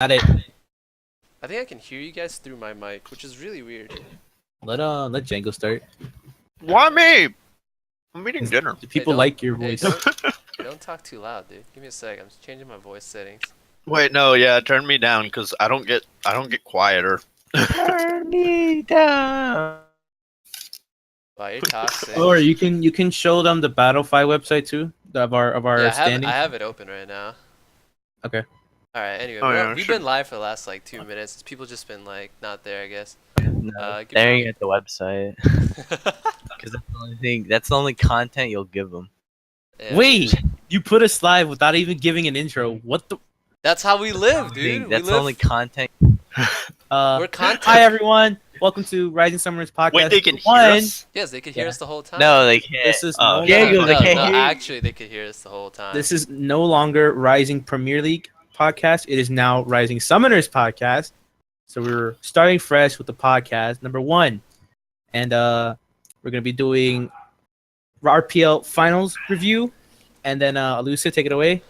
Got it. I think I can hear you guys through my mic, which is really weird. Let Django start. Why me? I'm eating dinner. Do Hey, people like your hey, voice? don't talk too loud, dude. Give me a sec. I'm just changing my voice settings. Wait, no, yeah, turn me down because I don't get quieter. Turn me down. Wow, you're toxic. Or you can show them the Battlefy website too of our Yeah, I standings. have it open right now. Okay. All right. Anyway, Oh yeah, we've sure. been live for the last like 2 minutes. People just been like not there, I guess. No, Give staring me. at the website because that's the only thing. That's the only content you'll give them. Yeah, Wait, dude. you put us live without even giving an intro. What the? That's how we live, dude. We That's the live. only content. We're content. Hi everyone. Welcome to Rising Summers podcast. Wait, they can hear One. us? Yes, they could hear Yeah. us the whole time. No, they can't. This is Oh, no Diego, longer. they can't no, hear you. actually, they could hear us the whole time. This is no longer Rising Premier League podcast. It is now Rising Summoners podcast. So we're starting fresh with the podcast number 1, and we're gonna be doing RPL finals review, and then Alusa, take it away.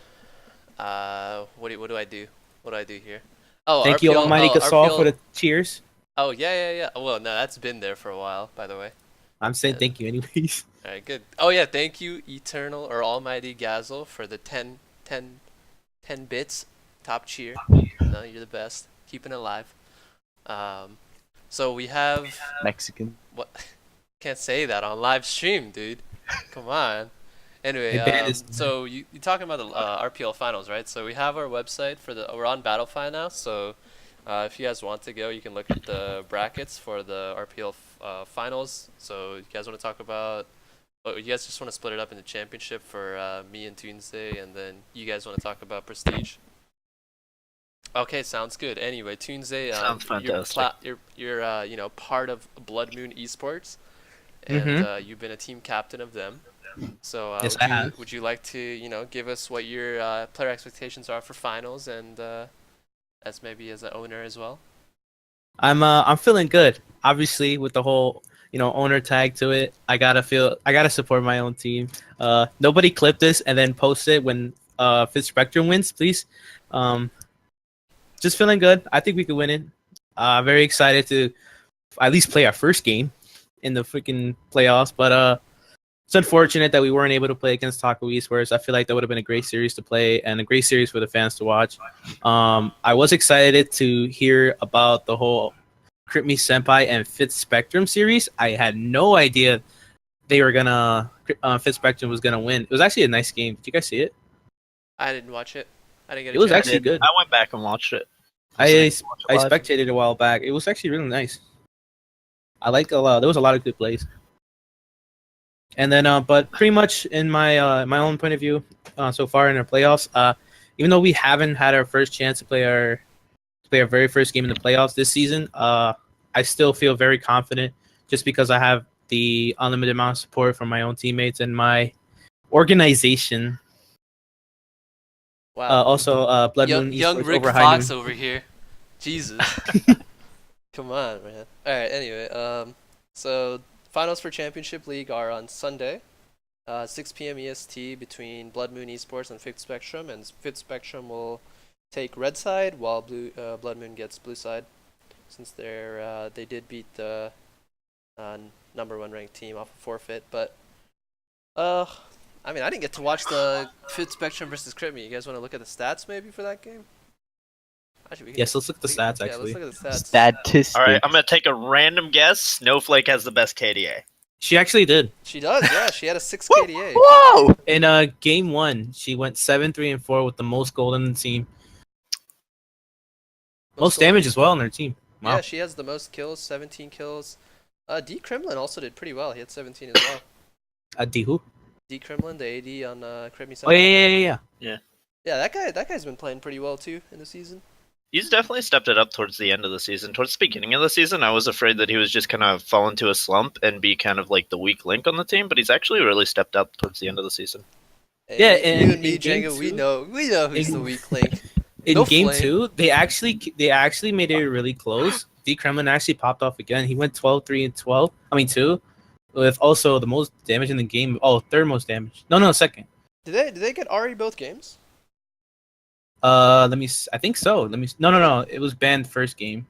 What do I do? What do I do here? Oh, Thank RPL. you, Almighty Oh, Gasol, RPL. for the cheers. Oh, yeah. Well, no, that's been there for a while, by the way. I'm saying thank you anyways. All right, good. Oh, yeah, thank you, Eternal or Almighty Gazel, for the 10 bits. Top cheer. No, you're the best. Keeping it alive. So we have Mexican. what? Can't say that on live stream, dude. Come on. Anyway, Hey, Ben, so you're talking about the RPL finals, right? So we have our website for we're on Battlefy now. So if you guys want to go, you can look at the brackets for the RPL finals. So you guys want to talk about? Oh, you guys just want to split it up into championship for me and Tuesday, and then you guys want to talk about prestige. Okay, sounds good. Anyway, Tuesday, Sounds fantastic. you're part of Blood Moon Esports, and Mhm. you've been a team captain of them. So Yes, I have. would you like to give us what your player expectations are for finals, and as maybe as an owner as well? I'm feeling good. Obviously, with the whole owner tag to it, I gotta support my own team. Nobody clip this and then post it when Fifth Spectrum wins, please. Um, just feeling good. I think we could win it. Very excited to at least play our first game in the freaking playoffs. But it's unfortunate that we weren't able to play against Taco East, whereas I feel like that would have been a great series to play and a great series for the fans to watch. I was excited to hear about the whole Crit Me Senpai and Fifth Spectrum series. I had no idea they were gonna Fifth Spectrum was gonna win. It was actually a nice game. Did you guys see it? I didn't watch it. I didn't get It a was chance. actually good. I went back and watched it. I I Live. spectated a while back. It was actually really nice. I liked a lot. There was a lot of good plays. And then, but pretty much in my own point of view, so far in our playoffs, even though we haven't had our first chance to play our very first game in the playoffs this season, I still feel very confident just because I have the unlimited amount of support from my own teammates and my organization. Wow, Also, Blood Moon young Esports Rick over High Fox Noon. over here. Jesus. Come on, man. All right. Anyway, so finals for Championship League are on Sunday, 6 p.m. EST between Blood Moon Esports and Fifth Spectrum, and Fifth Spectrum will take red side while Blood Moon gets blue side, since they did beat the number 1 ranked team off a forfeit. But I mean, I didn't get to watch the Fifth Spectrum versus Critme. You guys want to look at the stats maybe for that game? Actually, we can Yes, let's look at the stats yeah, actually. let's look at the stats. Statistics. All right, I'm gonna take a random guess. Snowflake has the best KDA. She actually did. She does, yeah. She had a 6 KDA. Whoa! In game 1, she went 7-3-4 with the most gold in the team. Most damage as well on her team. Wow. Yeah, she has the most kills, 17 kills. D Kremlin also did pretty well. He had 17 as well. D who? D Kremlin, the AD on Crimmy Oh yeah. Yeah, that guy's been playing pretty well too in the season. He's definitely stepped it up towards the end of the season. Towards the beginning of the season, I was afraid that he was just kind of fall into a slump and be kind of like the weak link on the team, but he's actually really stepped up towards the end of the season. Hey, Yeah, you in- and me, in game Django, we two- know who's the weak link. In No game flame. 2, they actually made it really close. D Kremlin actually popped off again. He went 12-3 and 12. I mean 2, with also the most damage in the game. Oh, third most damage. No, second. Did they get Ari both games? I think so. No. It was banned first game.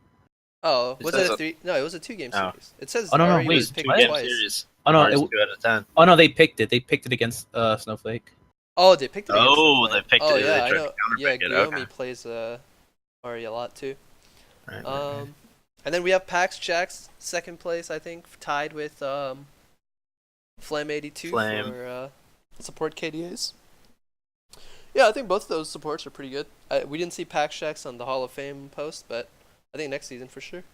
Oh, It was says it a a- 3? No, it was a 2-game Oh. series. It says Oh, no, Ari wait, was It's a picked two-game twice. series. Oh no, Ours 2 out of 10. oh no, they picked it. They picked it against Snowflake. Oh, they picked it against Oh, Snowflake. they picked Oh it. yeah, They I tried know. to Yeah, counterpick it. Guillaume Okay. plays Ari a lot too. Right. And then we have Pax Jax second place, I think, tied with Flame 82 Flame. for support KDAs. Yeah, I think both of those supports are pretty good. We didn't see Pax Jax on the Hall of Fame post, but I think next season for sure.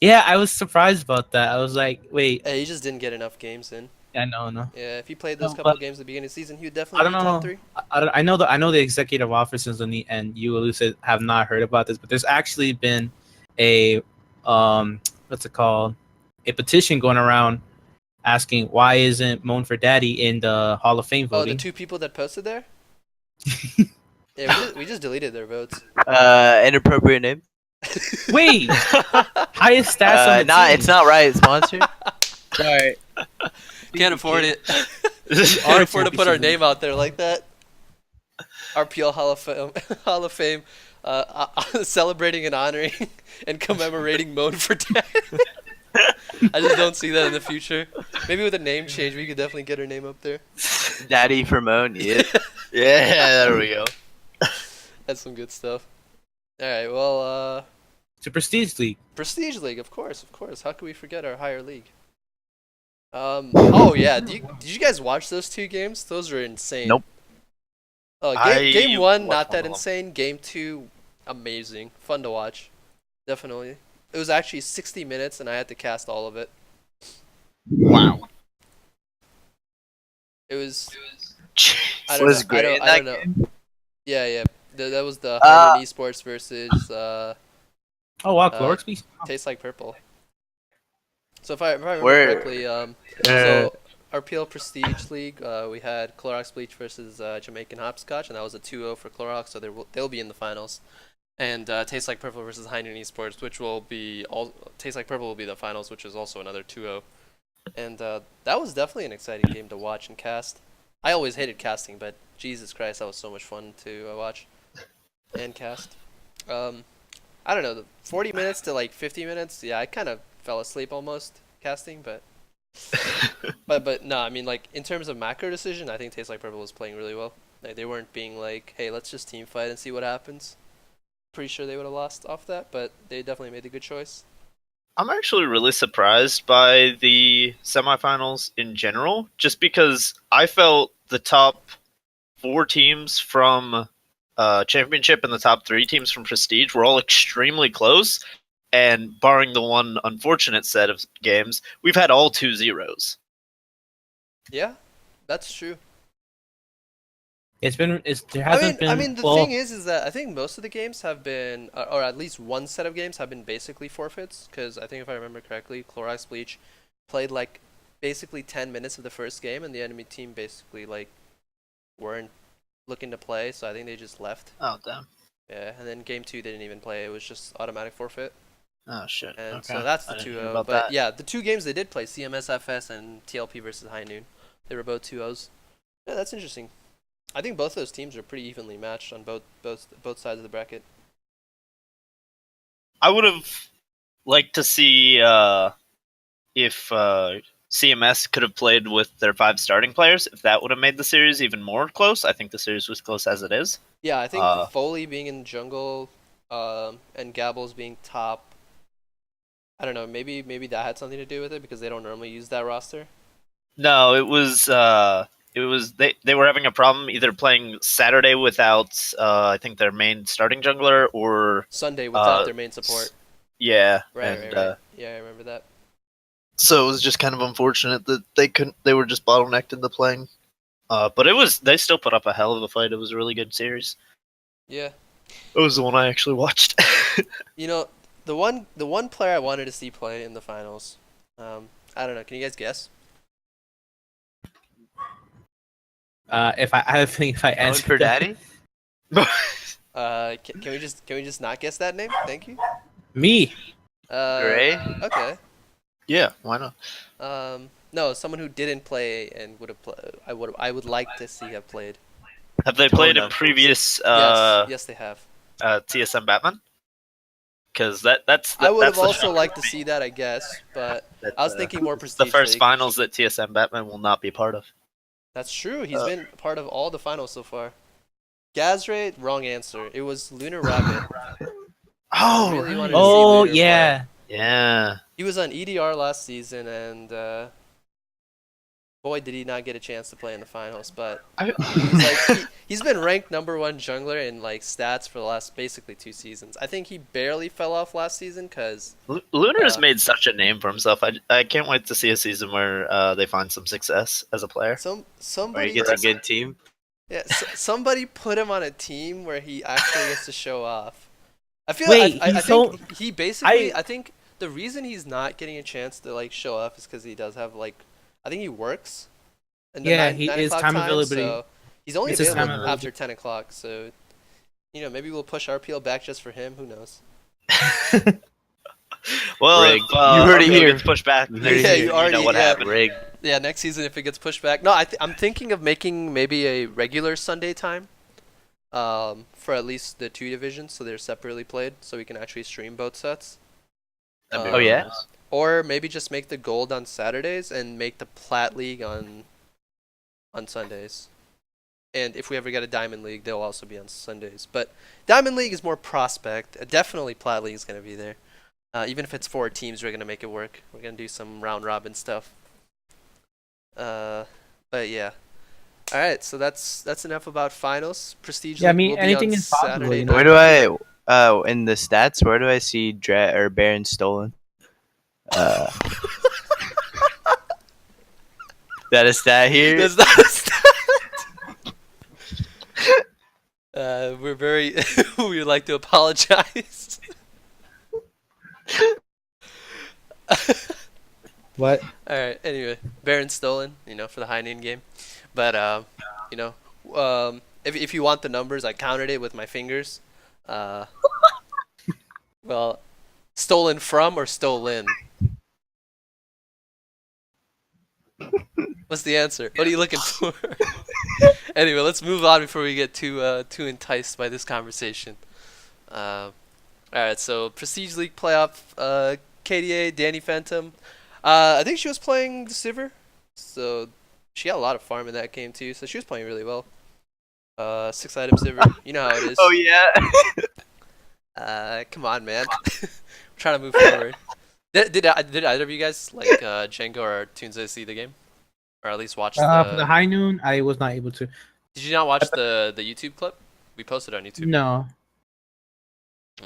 Yeah, I was surprised about that. I was like, wait, Hey, he just didn't get enough games in. I know, no. Yeah, if he played those No, couple but games at the beginning of the season, he would I definitely don't be top know. 3. I know the executive officers and you, Elucid, have not heard about this, but there's actually been a what's it called? A petition going around asking why isn't Moan for Daddy in the Hall of Fame Oh, the voting? 2 people that posted there? Yeah, we just deleted their votes. Inappropriate name. Wait, highest stats on the Nah, team. it's not right. Sponsor. Sorry. Can't afford it. Our Can't afford to put our championship. name out there like that. RPL Hall of Fame, Hall of Fame, celebrating and honoring and commemorating Moan for Dad. I just don't see that in the future. Maybe with a name change, we could definitely get her name up there. Daddy for Moan. Yeah. Yeah, there we go. That's some good stuff. All right, well, It's a prestige league. Prestige League, of course. How could we forget our higher league? Oh yeah, did you guys watch those 2 games? Those are insane. Nope. Game 1, watched not one that of them. insane. Game 2, amazing, fun to watch, definitely. It was actually 60 minutes, and I had to cast all of it. Wow. It was. I Jeez. don't Was know. great in I that don't know. game? Yeah. That was the Hydro Esports versus Oh wow, Clorox. Tastes Like Purple. So if I remember Where- correctly, so RPL Prestige League, we had Clorox Bleach versus Jamaican Hopscotch, and that was a 2-0 for Clorox, so they'll be in the finals. And Tastes Like Purple versus Heineken Esports, which will be Tastes Like Purple will be the finals, which is also another 2-0. And that was definitely an exciting game to watch and cast. I always hated casting, but Jesus Christ, that was so much fun to watch and cast. I don't know, 40 minutes to like 50 minutes. Yeah, I kind of fell asleep almost casting, but but no, I mean, like, in terms of macro decision, I think Tastes Like Purple was playing really well. Like, they weren't being like, hey, let's just team fight and see what happens. Pretty sure they would have lost off that, but they definitely made a good choice. I'm actually really surprised by the semifinals in general, just because I felt the top 4 teams from Championship and the top 3 teams from Prestige were all extremely close, and barring the one unfortunate set of games, we've had all 2-0s. Yeah, that's true. There hasn't been. I mean, the well, thing is that I think most of the games have been, or at least one set of games have been basically forfeits. Because I think if I remember correctly, Clorox Bleach played like basically 10 minutes of the first game, and the enemy team basically like weren't looking to play, so I think they just left. Oh, damn. Yeah, and then game 2 they didn't even play; it was just automatic forfeit. Oh, shit. And Okay. so that's I the didn't hear 2-0. about But that. yeah, the 2 games they did play, CMSFS and TLP versus High Noon, they were both 2-0s. Yeah, that's interesting. I think both those teams are pretty evenly matched on both sides of the bracket. I would have liked to see if CMS could have played with their 5 starting players, if that would have made the series even more close. I think the series was close as it is. Yeah, I think Uh, Foley being in jungle, and Gabbles being top. I don't know. Maybe that had something to do with it because they don't normally use that roster. No, it was they were having a problem either playing Saturday without I think their main starting jungler, or Sunday without their main support. yeah, Right, and right. Yeah, I remember that. so it was just kind of unfortunate that they were just bottlenecked into playing. But they still put up a hell of a fight. It was a really good series. Yeah. It was the one I actually watched. You know, the one player I wanted to see play in the finals. I don't know. Can you guys guess? I think if I Moan answer for that- Daddy. Can we just not guess that name? Thank you. me. Gray. Okay. Yeah, why not? No, someone who didn't play and would have played. I would like to see have played. Have they Total played in numbers. previous Yes, they have. TSM Batman? Because that's I would have the also shocker liked for to me, see that, I guess, but that, I was thinking more this is the Prestige first League. finals that TSM Batman will not be part of. That's true. He's been part of all the finals so far. Gazray, wrong answer. It was Lunar Rabbit. I Oh, really wanted to right. see Oh Lunar play. yeah. Yeah. He was on EDR last season, and boy, did he not get a chance to play in the finals. But he's been ranked #1 jungler in like stats for the last basically 2 seasons. I think he barely fell off last season because Lunar has made such a name for himself. I can't wait to see a season where they find some success as a player. Or he somebody gets a good team. somebody put him on a team where he actually gets to show off. I feel Wait, I he's think so- he basically I- I think the reason he's not getting a chance to like show off is because he does have like I think he works in the Yeah, 9, he 9 is o'clock time time, availability. so he's only It's his time available after availability. 10 o'clock. So maybe we'll push RPL back just for him. Who knows? Well, Rigged. if You heard it RPL here. gets pushed back, You next heard it season, here. you already- know what yeah. happened. Rigged. Yeah, next season if it gets pushed back. No, I'm thinking of making maybe a regular Sunday time, for at least the 2 divisions, so they're separately played, so we can actually stream both sets. That'd be Oh, really yeah? nice. Or maybe just make the gold on Saturdays and make the plat league on Sundays. And if we ever get a diamond league, they'll also be on Sundays. But diamond league is more prospect. Definitely plat league is gonna be there. Even if it's 4 teams, we're gonna make it work. We're gonna do some round robin stuff. But yeah. All right, so that's enough about finals. Prestige Yeah, I League mean, will be anything on is possible, Saturday you know? night. Where do I in the stats? Where do I see Baron stolen? That a stat here? That's not a stat. We're very. We would like to apologize. What? All right. Anyway, Baron stolen. For the high noon game, but if you want the numbers, I counted it with my fingers. Well, stolen from or stolen? What's the answer? What are you looking for? Anyway, let's move on before we get too enticed by this conversation. All right, so Prestige League playoff. KDA, Danny Phantom. I think she was playing the Sivir, so she had a lot of farm in that game too. So she was playing really well. 6-item Sivir. You know how it is. Oh yeah. Come on, man. We're trying to move forward. Did either of you guys like Django or Tunza see the game, or at least watch For the high noon, I was not able to. Did you not watch the YouTube clip? We posted on YouTube. No,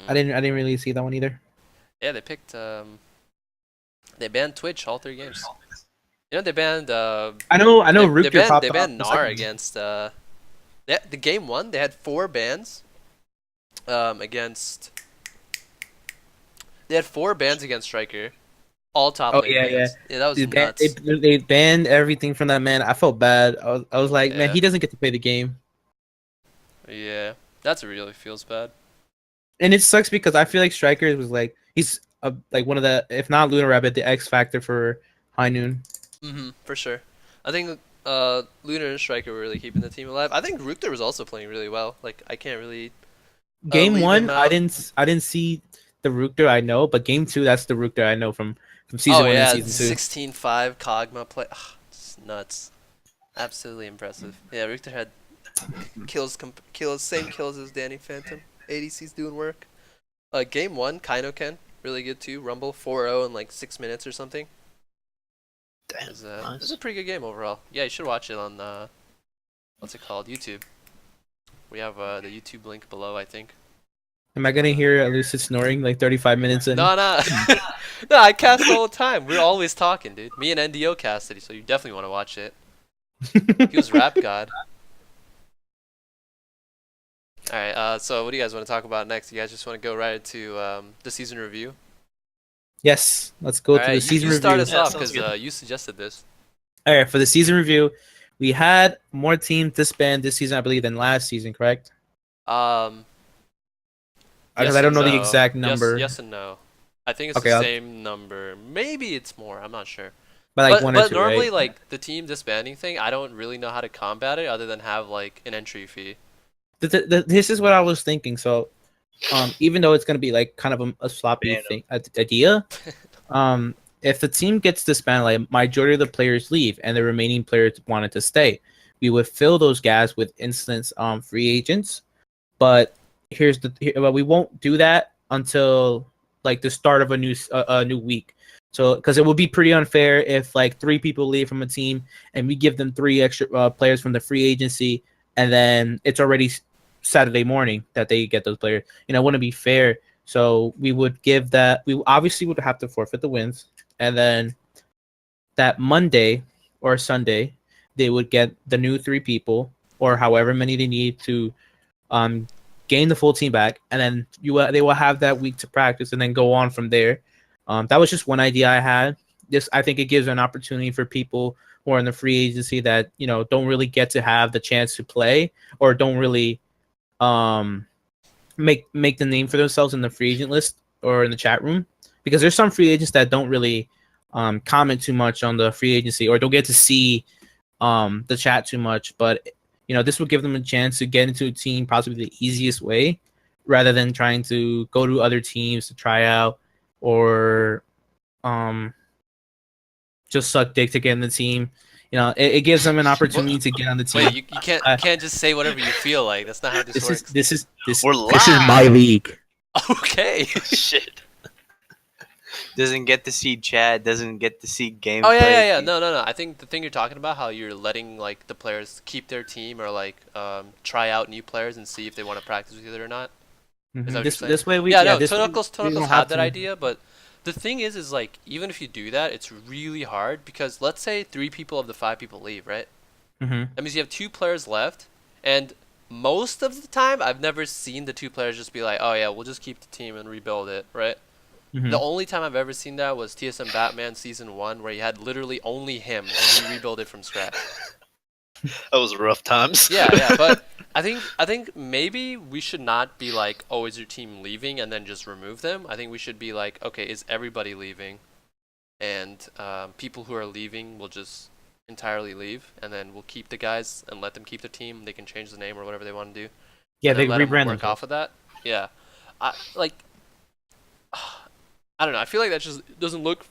I didn't really see that one either. Yeah, they picked. They banned Twitch all 3 games. They banned. I know. They Rupture popped they off banned the Gnar second. against. The game 1, they had 4 bans. Against. They had 4 bans against Striker. All top Oh, lane yeah, bans. Yeah, that was nuts. They banned everything from that man. I felt bad. I was like, man, Yeah. he doesn't get to play the game. Yeah, that's really feels bad. And it sucks because I feel like Striker was like he's like one of the, if not Lunar Rabbit, the X factor for High Noon. For sure. I think Lunar and Striker were really keeping the team alive. I think Rukter was also playing really well. Like I can't really. Game leave 1, him I out. didn't see the Rukter I know, but Game 2, that's the Rukter I know from season 1 and season 2. 16-5 Kog'Maw play. It's nuts. Absolutely impressive. Yeah, Rukter had same kills as Danny Phantom. ADC's doing work. Game 1, Kainoken, really good too. Rumble 4-0 in like 6 minutes or something. Damn, It was nice. a pretty good game overall. Yeah, you should watch it on what's it called? YouTube. We have the YouTube link below, I think. Am I gonna hear Lucid snoring like 35 minutes in? No. No, I cast all the time. We're always talking, dude. Me and NDO casted, so you definitely want to watch it. He was rap god. Alright, so what do you guys want to talk about next? You guys just want to go right into the season review? Yes, let's go through the Alright, season you start review. us Yeah, off sounds because good. you suggested this. All right, for the season review, we had more teams disband this season, I believe, than last season, correct? Because Because I don't know the exact number. Yes and no. I think it's Okay, the I'll- same number. Maybe it's more. I'm not sure. by like one or But two, normally right? like the team disbanding thing, I don't really know how to combat it other than have like an entry fee. This is what I was thinking. So, even though it's gonna be like kind of a sloppy Ban 'em. thing idea, if the team gets disbanded, like majority of the players leave and the remaining players wanted to stay, we would fill those gaps with instance free agents. But but we won't do that until like the start of a new week. So because it would be pretty unfair if like three people leave from a team and we give them three extra players from the free agency, and then it's already Saturday morning that they get those players. It wouldn't be fair. So we would give that. We obviously would have to forfeit the wins, and then that Monday or Sunday they would get the new three people or however many they need to um, gain the full team back, and then they will have that week to practice and then go on from there. That was just one idea I had. I think it gives an opportunity for people who are in the free agency that don't really get to have the chance to play or don't really um, make the name for themselves in the free agent list or in the chat room, because there's some free agents that don't really comment too much on the free agency or don't get to see the chat too much. But this would give them a chance to get into a team possibly the easiest way, rather than trying to go to other teams to try out or just suck dick to get in the team. It gives them an opportunity to get on the team. Wait, you can't just say whatever you feel like. That's not how this works. We're this is my live. league. Okay. Shit. Doesn't get to see chat. Doesn't get to see gameplay. Oh yeah. No. I think the thing you're talking about, how you're letting like the players keep their team or like try out new players and see if they want to practice with you or not. Is that what you're saying? This way we Yeah, no. this way Tonocles had that idea, but the thing is like even if you do that, it's really hard because let's say 3 people of the 5 people leave, right? Mm-hmm. That means you have 2 players left, and most of the time I've never seen the 2 players just be like, oh yeah, we'll just keep the team and rebuild it, right? Mm-hmm. The only time I've ever seen that was TSM Batman Season 1, where you had literally only him, and he rebuilt it from scratch. That was rough times. Yeah, but I think maybe we should not be like, oh, is your team leaving, and then just remove them. I think we should be like, okay, is everybody leaving? And people who are leaving will just entirely leave, and then we'll keep the guys and let them keep the team. They can change the name or whatever they want to do. Yeah, And they then let 'em rebrand work them. off of that. Yeah, I don't know. I feel like that just doesn't look.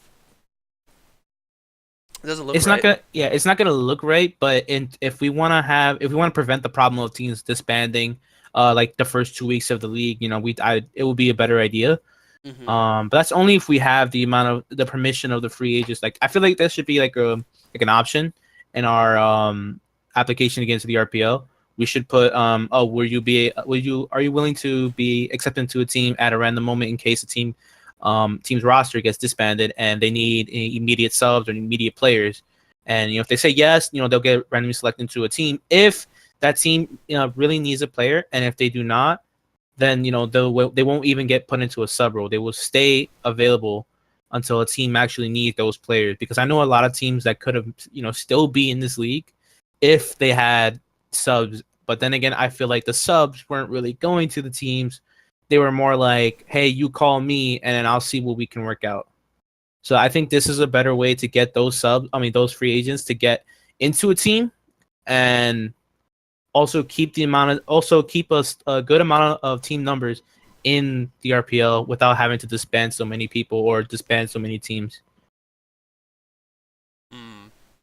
It doesn't look It's right. not gonna. Yeah, it's not gonna look right. But if we want to prevent the problem of teams disbanding, like the first 2 weeks of the league, it would be a better idea. Mhm. But that's only if we have the permission of the free agents. Like, I feel like that should be like an option in our application against the RPL. We should put are you willing to be accepted into a team at a random moment in case a team's roster gets disbanded and they need immediate subs or immediate players. And if they say yes, they'll get randomly selected into a team. If that team really needs a player, and if they do not, then they won't even get put into a sub role. They will stay available until a team actually needs those players. Because I know a lot of teams that could have still be in this league if they had subs. But then again, I feel like the subs weren't really going to the teams. They were more like, hey, you call me and then I'll see what we can work out. So I think this is a better way to get those free agents to get into a team, and also keep us a good amount of team numbers in the RPL without having to disband so many people or disband so many teams.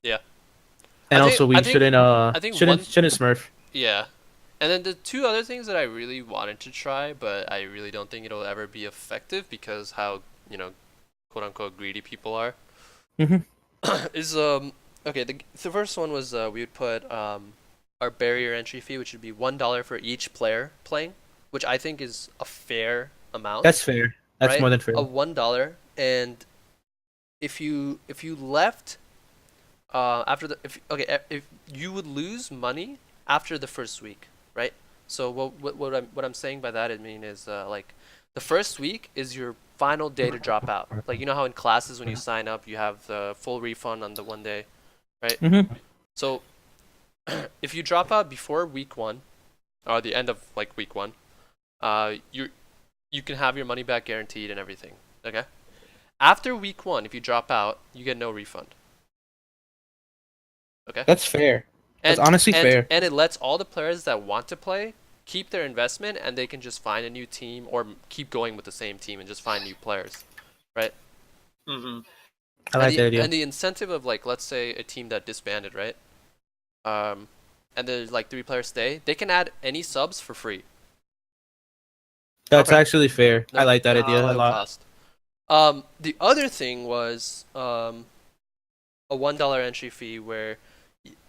Yeah. And I think- also we I think- shouldn't I think one- shouldn't smurf. Yeah. And then the 2 other things that I really wanted to try, but I really don't think it'll ever be effective because how, quote unquote greedy people are. Mhm. Is okay, the first one was we would put our barrier entry fee, which would be $1 for each player playing, which I think is a fair amount. That's fair. That's right? more than fair. A $1, and if you left after if you would lose money after the first week, right? So what I'm saying by that, I mean is like the first week is your final day to drop out. Like how in classes when you sign up you have the full refund on the one day, right? Mhm. So if you drop out before week 1 or the end of like week 1, you can have your money back guaranteed and everything. Okay. After week 1, if you drop out, you get no refund. Okay. That's fair. That's And honestly and fair. and it lets all the players that want to play keep their investment, and they can just find a new team or keep going with the same team and just find new players, right? Hmm. I And like the that idea. and the incentive of like, let's say a team that disbanded, right? Um, and there's like 3 players stay, they can add any subs for free. That's Okay. actually fair. I like that idea a No lot. cost. The other thing was a $1 entry fee where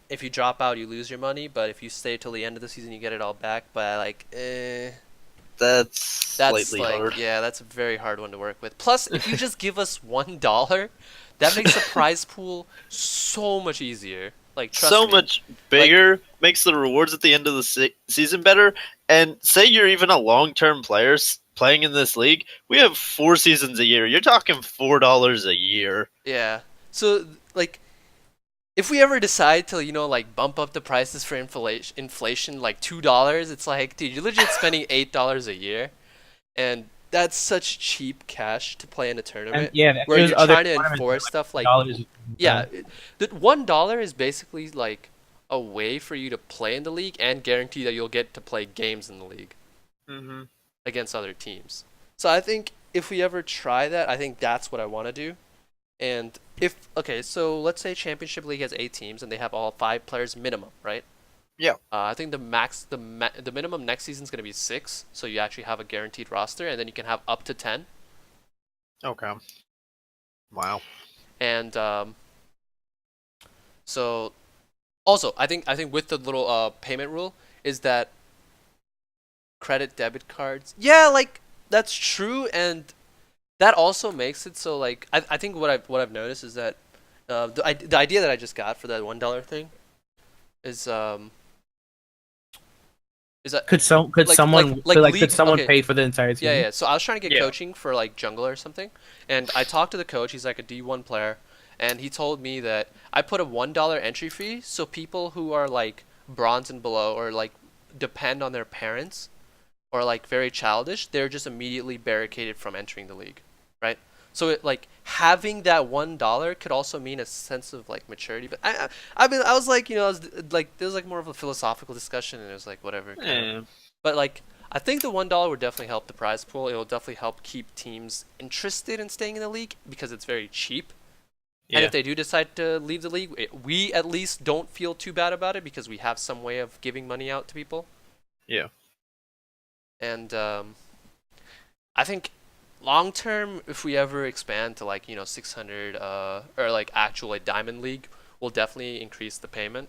if you drop out, you lose your money, but if you stay till the end of the season, you get it all back. But That's that's slightly like, hard. yeah, that's a very hard one to work with. Plus, if you just give us $1, that makes the prize pool so much easier. Like, trust So me. much bigger, makes the rewards at the end of the season better. And say you're even a long-term player playing in this league, we have 4 seasons a year. You're talking $4 a year. Yeah. So, like, if we ever decide to, like bump up the prices for inflation like $2, it's like, dude, you're legit spending $8 a year, and that's such cheap cash to play in a And tournament yeah, where there's you're other trying to tournaments that are enforce stuff like like, dollars. yeah, the $1 is basically like a way for you to play in the league and guarantee that you'll get to play games in the league Hmm. against other teams. So I think if we ever try that, I think that's what I want to do. And if okay, so let's say Championship League has 8 teams and they have all 5 players minimum, right? Yeah. I think the minimum next season is going to be 6, so you actually have a guaranteed roster, and then you can have up to 10. Okay. Wow. And so also I think with the little payment rule is that credit debit cards. Yeah, like that's true, and that also makes it so like I think what I've noticed is that the idea that I just got for that $1 thing is that Could someone could league. someone Okay, pay for the entire yeah, team? yeah. So I was trying to get Yeah. coaching for like jungler or something, and I talked to the coach. He's like a D1 player, and he told me that I put a $1 entry fee, so people who are like bronze and below or like depend on their parents or like very childish, they're just immediately barricaded from entering the league, right? So it like having that $1 could also mean a sense of like maturity. But I was like, I was like, there was like more of a philosophical discussion, and it was like whatever. Yeah. But like, I think the $1 would definitely help the prize pool. It will definitely help keep teams interested in staying in the league because it's very cheap. And Yeah. if they do decide to leave the league, we at least don't feel too bad about it because we have some way of giving money out to people. Yeah. And I think long term, if we ever expand to like 600 or like actual like Diamond League, we'll definitely increase the payment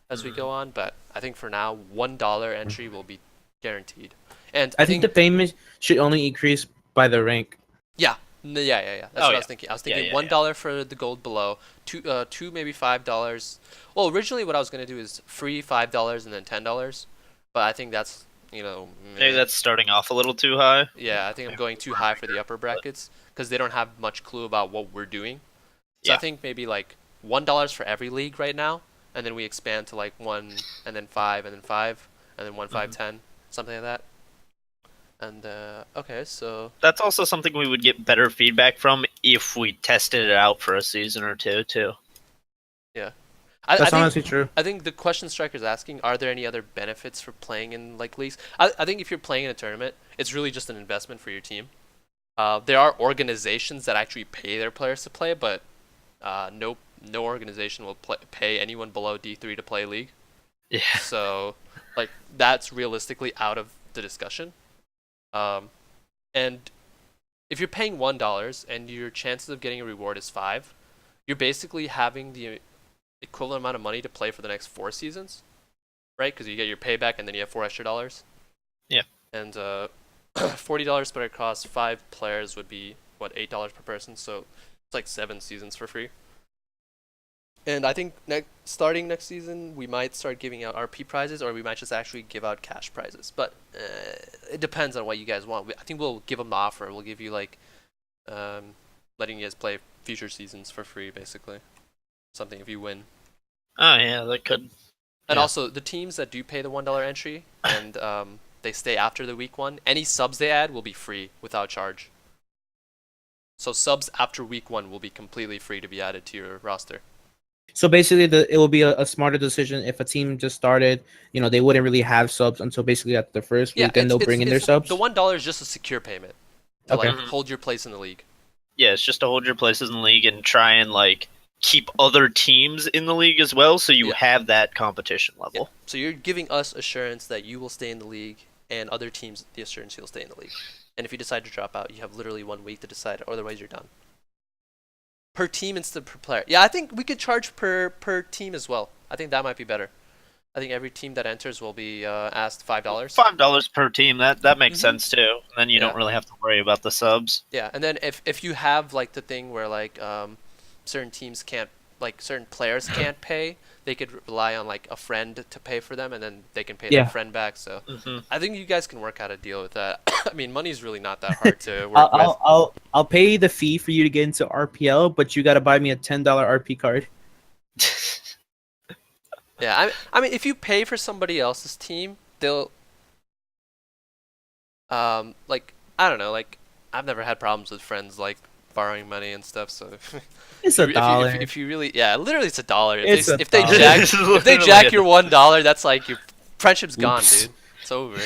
as we go on. But I think for now, $1 entry will be guaranteed. And I think the payment should only increase by the rank. yeah, yeah. That's what I was thinking. I was thinking Yeah. $1 for the gold below, two maybe $5. Well, originally what I was gonna do is free $5 and then $10, but I think that's Maybe that's starting off a little too high. yeah, I think I'm going too high for the upper brackets because they don't have much clue about what we're doing. So I Yeah. think maybe like $1 for every league right now, and then we expand to like 1 and then 5 and then 5 and then 1 5 10, something like that. And okay, so That's also something we would get better feedback from if we tested it out for a season or two, too. I That's think honestly true. I think the question Striker's asking, are there any other benefits for playing in like leagues? I think if you're playing in a tournament, it's really just an investment for your team. There are organizations that actually pay their players to play, but no organization will pay anyone below D3 to play league. Yeah. So like that's realistically out of the discussion. And if you're paying $1 and your chances of getting a reward is 5, you're basically having the equivalent amount of money to play for the next 4 seasons, right? Because you get your payback and then you have $4 extra. Yeah. And $40 spread across 5 players would be what, $8 per person, so it's like 7 seasons for free. And I think starting next season, we might start giving out RP prizes, or we might just actually give out cash prizes. But it depends on what you guys want. I think we'll give them the offer. We'll give you like letting you guys play future seasons for free, basically. Something if you win. Oh, yeah, that could. And Yeah. also, the teams that do pay the $1 entry and they stay after the week 1, any subs they add will be free without charge. So subs after week 1 will be completely free to be added to your roster. So basically, it will be a smarter decision if a team just started. They wouldn't really have subs until basically at the first Yeah, week. Then they'll bring in their subs. the $1 is just a secure payment to Okay. like hold your place in the league. Yeah, it's just to hold your places in the league and try and like keep other teams in the league as well, so you Yeah. have that competition level. Yeah. So you're giving us assurance that you will stay in the league, and other teams the assurance you'll stay in the league. And if you decide to drop out, you have literally 1 week to decide, otherwise you're done. Per team instead of per player. Yeah, I think we could charge per team as well. I think that might be better. I think every team that enters will be asked $5. $5 per team. That makes sense too. Then you Yeah. don't really have to worry about the subs. Yeah, and then if you have like the thing where like certain teams can't, like certain players can't pay, they could rely on like a friend to pay for them, and then they can pay Yeah. their friend back. So Hmm. I think you guys can work out a deal with that. I mean, money's really not that hard to work I'll, with. I'll I'll I'll pay the fee for you to get into RPL, but you got to buy me a $10 RP card. Yeah, I mean, if you pay for somebody else's team, they'll like, I don't know, like I've never had problems with friends like borrowing money and stuff. So It's if a you- dollar. if you really, yeah, literally it's $1. It's a If they dollar. jack It's if they literally jack a- your $1, that's like your friendship's gone, Oops. dude. It's over.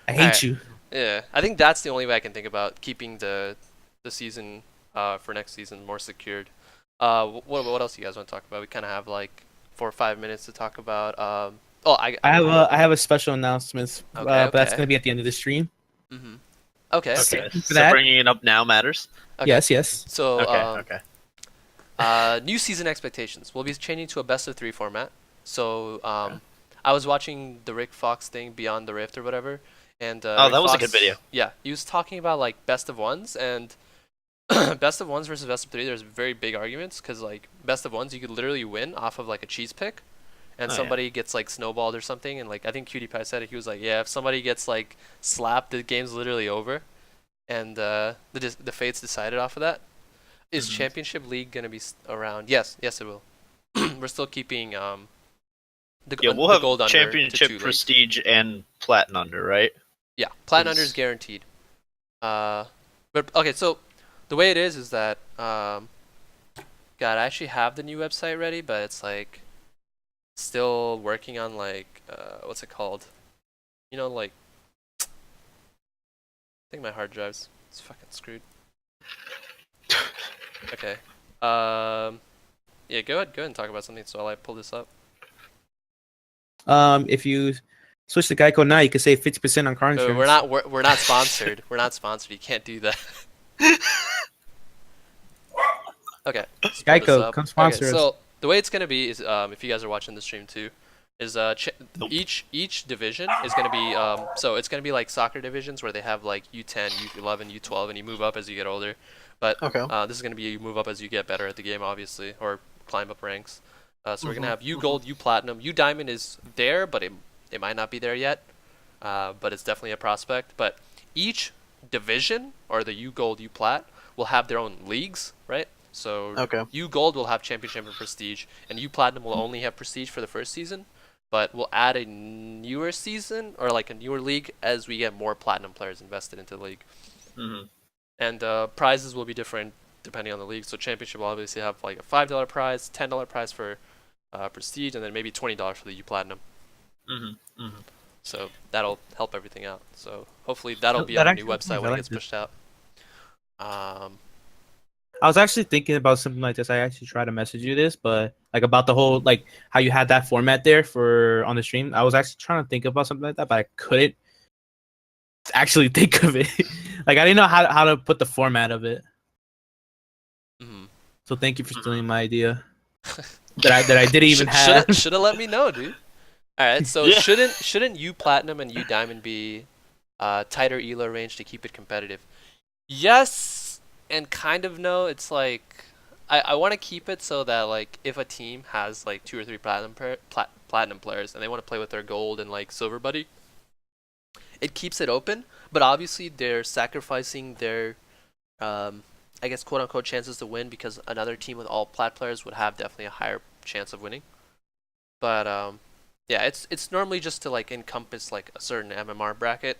I hate Alright. you. Yeah, I think that's the only way I can think about keeping the season for next season more secured. What else do you guys want to talk about? We kind of have like 4 or 5 minutes to talk about. I have a special announcement, Okay, but that's okay. gonna be at the end of the stream. Mhm. Okay. Okay, For so that? bringing it up now matters. Okay. Yes. So Okay, new season expectations. We'll be changing to a best of 3 format. So I was watching the Rick Fox thing, Beyond the Rift or whatever, and Oh, Rick that was a Fox- good video. Yeah, he was talking about like best of ones, and best of ones versus best of 3. There's very big arguments because like best of ones you could literally win off of like a cheese pick, and Oh, yeah. somebody gets like snowballed or something, and like I think Cutie Pie said it. He was like, yeah, if somebody gets like slapped, the game's literally over, and the fates decided off of that. Is Mhm. Championship League gonna be around? Yes, it will. We're still keeping the Yeah, we'll the have gold under to 2 championship, leagues. prestige, and platinum under, right? Yeah, platinum under Is- is guaranteed. But okay, so the way it is that God, I actually have the new website ready, but it's like still working on like what's it called? You know, like I think my hard drive's it's fucking screwed. Okay. Yeah, go ahead and talk about something so I'll pull this up. If you switch to Geico now, you can save 50% on car insurance. We're not sponsored. We're not sponsored. You can't do that. Okay. let's pull this Geico, up. come sponsor okay, us. So the way it's gonna be is if you guys are watching the stream too, is Nope. each division is gonna be so it's gonna be like soccer divisions where they have like U10, U11, U12, and you move up as you get older. But Okay. this is gonna be you move up as you get better at the game, obviously, or climb up ranks. So we're gonna have U Gold, U Platinum, U Diamond is there, but it might not be there yet. But it's definitely a prospect. But each division or the U Gold, U Plat will have their own leagues, right? So Okay. U Gold will have Championship and Prestige, and U Platinum will only have Prestige for the first season. But we'll add a newer season or like a newer league as we get more Platinum players invested into the league. Hmm. And prizes will be different depending on the league. So Championship will obviously have like a $5 prize, $10 prize for Prestige, and then maybe $20 for the U Platinum. Hmm. Hmm. So that'll help everything out. So hopefully that'll be That on the new actually- website when I it gets like pushed out. I was actually thinking about something like this. I actually tried to message you this, but like about the whole like how you had that format there for on the stream. I was actually trying to think about something like that, but I couldn't actually think of it. Like I didn't know how to put the format of it. Mhm. So thank you for stealing my idea that I didn't even have. Should have let me know, dude. All right, so Yeah. shouldn't U Platinum and U Diamond be tighter elo range to keep it competitive? Yes, and kind of no. It's like I want to keep it so that like if a team has like 2 or 3 platinum players and they want to play with their gold and like silver buddy, it keeps it open. But obviously they're sacrificing their I guess quote unquote chances to win because another team with all plat players would have definitely a higher chance of winning. But yeah, it's normally just to like encompass like a certain MMR bracket,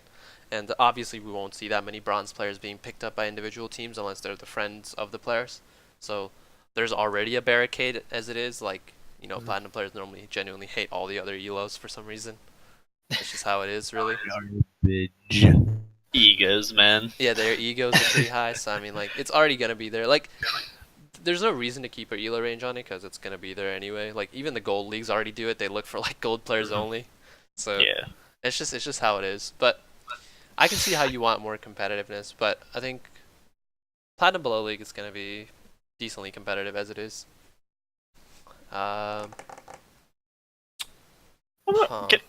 and obviously we won't see that many bronze players being picked up by individual teams unless they're the friends of the players. So there's already a barricade as it is. Like, you know, platinum players normally genuinely hate all the other elos for some reason. That's just how it is, really. Garbage. Egos, man. Yeah, their egos are pretty high, so I mean, like, it's already gonna be there. Like, there's no reason to keep our elo range on it because it's gonna be there anyway. Like, even the gold leagues already do it. They look for like gold players only. So Yeah. it's just how it is. But I can see how you want more competitiveness, but I think platinum below league is gonna be decently competitive as it is. Huh.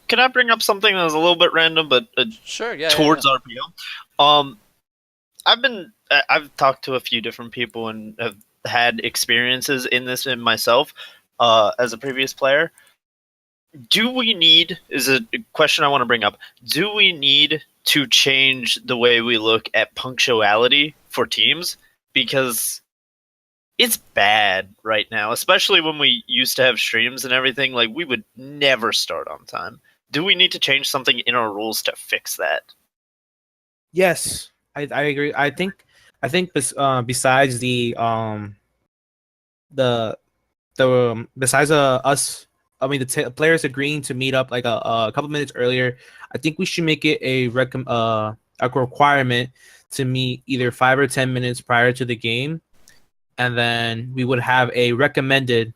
Can I bring up something that was a little bit random, but Sure, yeah. towards RPL? I've talked to a few different people and have had experiences in this in myself as a previous player. Do we need, is a question I want to bring up, do we need to change the way we look at punctuality for teams? Because it's bad right now, especially when we used to have streams and everything. Like, we would never start on time. Do we need to change something in our rules to fix that? Yes, I agree. I think besides besides us, I mean the players agreeing to meet up like a couple minutes earlier, I think we should make it a requirement to meet either 5 or 10 minutes prior to the game, and then we would have a recommended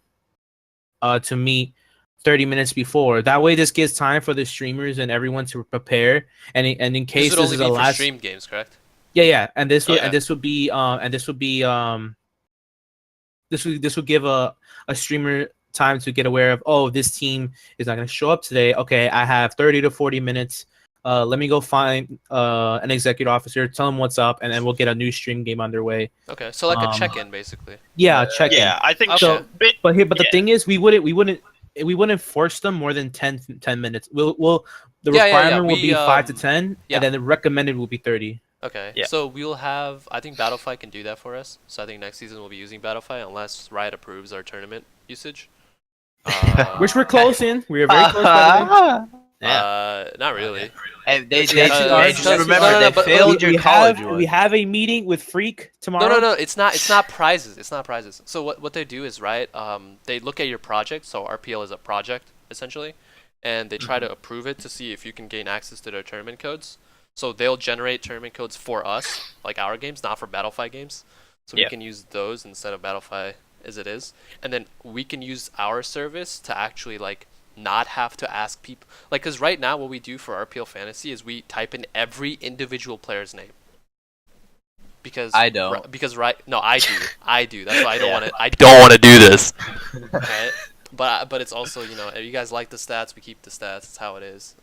to meet 30 minutes before. That way, this gives time for the streamers and everyone to prepare. And in case This would this only is be the for last streamed games, correct? yeah, and this would Yeah. and this would be this would give a streamer time to get aware of, oh, this team is not going to show up today. Okay, I have 30 to 40 minutes. Let me go find an executive officer, tell them what's up, and then we'll get a new stream game underway. Okay, so like a Um, check-in, basically. Yeah, check in. Yeah, I think Okay. so. But the Yeah. thing is, we wouldn't force them more than 10 minutes. We'll the Yeah, requirement will we, be 5 to 10, yeah. and then the recommended will be 30. Okay, Yeah. so we'll have, I think Battlefight can do that for us. So I think next season we'll be using Battlefight unless Riot approves our tournament usage. Which we're close in. We are very close. By the way. Not really. And they actually just are. No, remember no, they but failed your college one. We have a meeting with Freak tomorrow. No, it's not prizes. It's not prizes. So what they do is, right, they look at your project. So RPL is a project, essentially. And they try to approve it to see if you can gain access to their tournament codes. So they'll generate tournament codes for us, like our games, not for Battlefied games. So we Yeah. can use those instead of Battlefied as it is. And then we can use our service to actually, like, not have to ask people. Like, because right now what we do for RPL Fantasy is we type in every individual player's name. Because I don't. Because no, I do. I do. That's why I don't Yeah. want to. I don't want to do this. Right? But it's also, you know, if you guys like the stats, we keep the stats. That's how it is.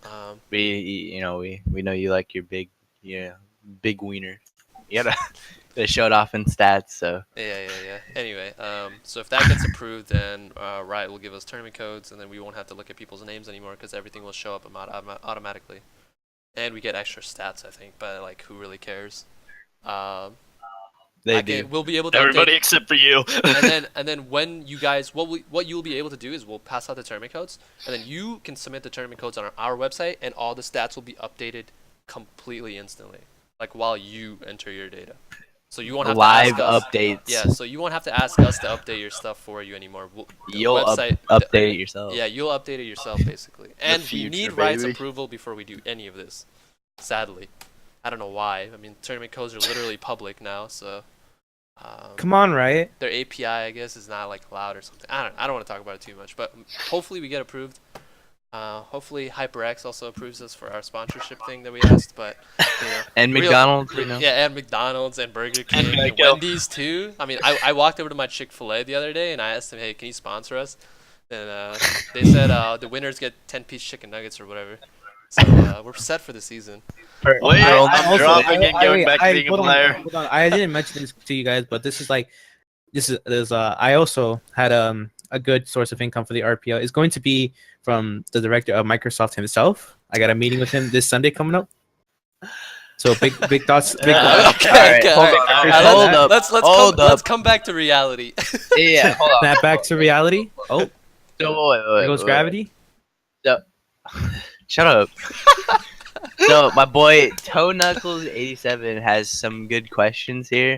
We know you like your big wiener. You gotta show it off in stats. So Yeah. Anyway, so if that gets approved, then Riot will give us tournament codes, and then we won't have to look at people's names anymore because everything will show up automatically, and we get extra stats, I think. But like, who really cares? they do. We'll be able to Everybody update, except for you. and then when you guys, what you'll be able to do is we'll pass out the tournament codes, and then you can submit the tournament codes on our website, and all the stats will be updated completely instantly, like while you enter your data. So you won't have Live to ask us. updates. Yeah, so you won't have to ask us to update your stuff for you anymore. You'll website, update it yourself. Yeah, you'll update it yourself basically. And we future, need Riot's baby. approval before we do any of this. Sadly, I don't know why. I mean, tournament codes are literally public now, so. Come on, right? Their API, I guess, is not like allowed or something. I don't want to talk about it too much, but hopefully we get approved. Hopefully HyperX also approves us for our sponsorship thing that we asked, but you know. And McDonald's, you know. Yeah, and McDonald's and Burger King and Geico. Wendy's too. I mean, I walked over to my Chick-fil-A the other day and I asked them, hey, can you sponsor us? And they said the winners get 10-piece chicken nuggets or whatever. So we're set for the season. Wait, I'm dropping and going back to being a hold player. on, hold on. I didn't mention this to you guys, but this is I also had a good source of income for the RPL. It's going to be from the director of Microsoft himself. I got a meeting with him this Sunday coming up. So big thoughts. Big thoughts. Okay, hold all on, right. hold up, Let's come back to reality. Yeah, hold on. Snap back to reality. Oh, So, wait, there goes gravity. Shut up. So my boy Toe Knuckles 87 has some good questions here.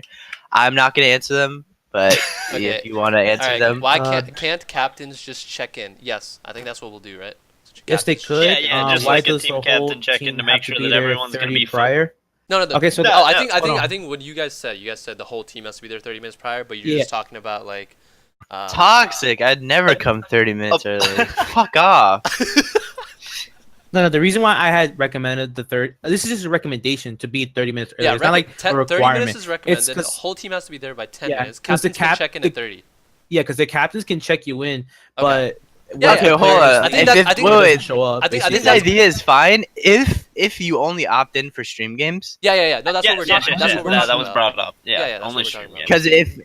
I'm not gonna answer them. but Okay. if you want to All answer right. them, Why can't captains just check in? Yes, I think that's what we'll do, right? Yes, they Captains- could. Yeah, just why like a does team the captain whole check in team to make have sure be that there everyone's gonna 30 be full. prior? No. Okay, so No, oh, I no, think hold on. what you guys said the whole team has to be there 30 minutes prior, but you're Yeah. just talking about like. toxic. I'd never come 30 minutes early. Fuck off. No, the reason why I had recommended the third. This is just a recommendation to be 30 minutes early. Yeah, It's not like a 30 requirement. minutes is recommended. The 'cause- whole team has to be there by 10 Yeah, minutes. 'cause the Captains can check in at 30. Yeah, because the captains can check you in, Okay. but Yeah, Okay, yeah. hold on. I think If- that- if- I think- wait, wait. show up. I think This that's- idea is fine if you only opt in for stream games. Yeah. No, that's what we're Yes, talking yes, about. yes, That's what we're that talking was about. brought up. Yeah, Yeah, that's only what we're stream talking games. Because if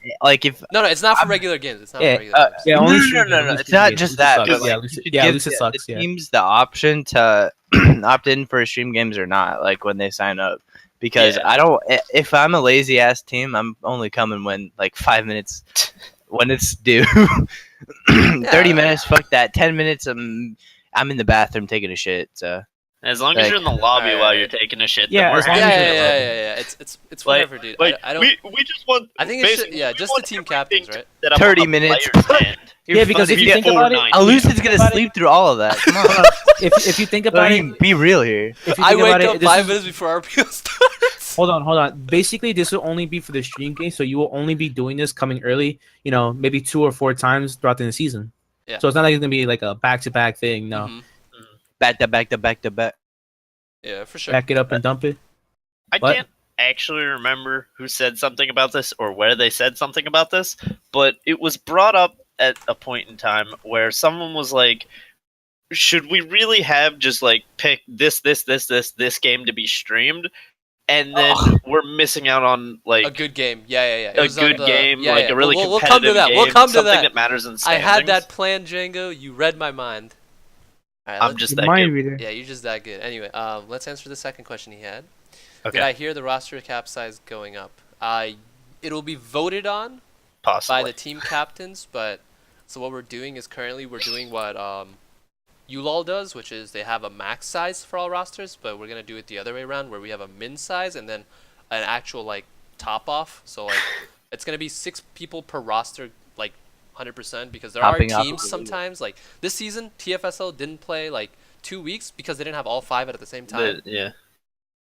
No, it's not for I'm- regular games. It's not Yeah, for regular games. Yeah, no, only no, stream no, games, no. only It's stream not games. just Lucid that. sucks. But Yeah, like, Lucid- you should yeah, give Lucid the sucks, yeah. teams the option to opt in for stream games or not, like when they sign up. Because Yeah. I don't. If I'm a lazy ass team, I'm only coming when like 5 minutes when it's due. 30 minutes, fuck that. 10 minutes, I'm in the bathroom taking a shit. So As long as Like- you're in the lobby while Alright. you're taking a shit, Yeah, then we're as long Yeah, as happy. you're yeah. It's Like- whatever, dude. Like, I don't. we just want. I think it should. basically, Yeah, we just the want team everything captains, right? that I'm 30 on the minutes. player's end. Yeah, because if you think about it, Before Elucid's gonna about it- sleep through all of that. Come on. if you think about it, Be real here. if you I think wake about up it, this 5 is- minutes before RPL starts. Hold on. Basically, this will only be for the stream game, so you will only be doing this coming early. Maybe 2 or 4 times throughout the season. Yeah. So it's not like it's gonna be like a back-to-back thing. No, Mhm. Back to back to back to back. Yeah, for sure. back it up and dump it. I What? can't actually remember who said something about this or where they said something about this, but it was brought up at a point in time where someone was like, should we really have just like pick this game to be streamed? And then we're missing out on like A good game. Yeah. It a was on good the- game, yeah, like yeah. a really we'll competitive come to that. game, We'll come to something that. that matters in I standings. had that plan, Django. You read my mind. All right, I'm let's- just that Mind good. reader. Yeah, you're just that good. Anyway, let's answer the second question he had. Okay. Did I hear the roster cap size going up? It'll be voted on Possibly. by the team captains, but so what we're doing is currently we're doing what ULOL does, which is they have a max size for all rosters, but we're gonna do it the other way around, where we have a min size and then an actual like top off. So like it's gonna be 6 people per roster, like 100%, because there Topping are up. teams sometimes like this season TFSL didn't play like 2 weeks because they didn't have all 5 at the same time. Yeah.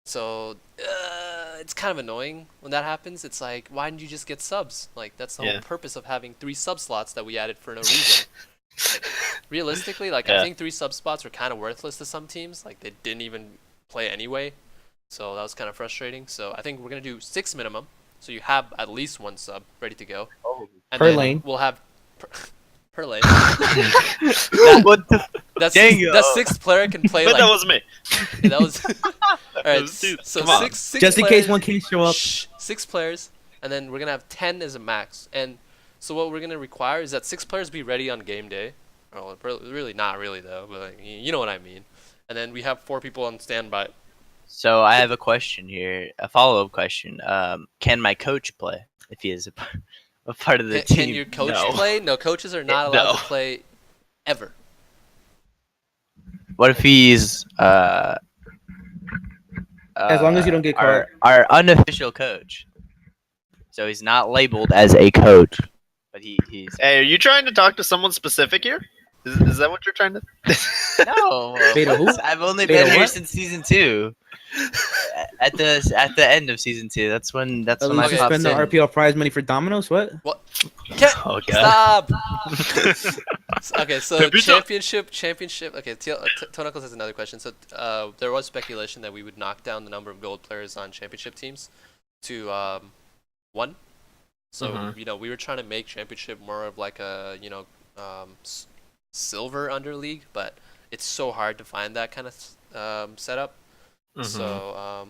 So it's kind of annoying when that happens. It's like, why didn't you just get subs? Like that's the Yeah. whole purpose of having 3 sub slots that we added for no reason. Like, realistically, like Yeah. I think 3 sub spots are kind of worthless to some teams. Like they didn't even play anyway, so that was kind of frustrating. So I think we're gonna do 6 minimum, so you have at least 1 sub ready to go. And Per then lane. We'll have per lane. What the? That's Django. that 6th player can play But like that was me. that was. All right, Dude, so come on. six Just in players, case one can't show up. 6 players, and then we're gonna have 10 as a max. And so what we're gonna require is that 6 players be ready on game day. Oh, really not really though, but like, you know what I mean. And then we have 4 people on standby. So I have a question here, a follow-up question. Can my coach play if he is a part of the team? Can your coach No. play? No, coaches are not allowed No. to play ever. What if he's As long as you don't get caught. our unofficial coach? So he's not labeled as a coach, but he's Hey, are you trying to talk to someone specific here? Is that what you're trying to? no. Beta who? I've only Beta been here what? since season 2. At the end of season 2, that's when I Let's Okay. just popped spend the in. RPL prize money for Domino's. What? Oh god. Stop. Okay, so championship. Okay, Tonakos has another question. So there was speculation that we would knock down the number of gold players on championship teams to 1. So Mhm. we were trying to make championship more of like a silver under league, but it's so hard to find that kind of setup. Mhm. So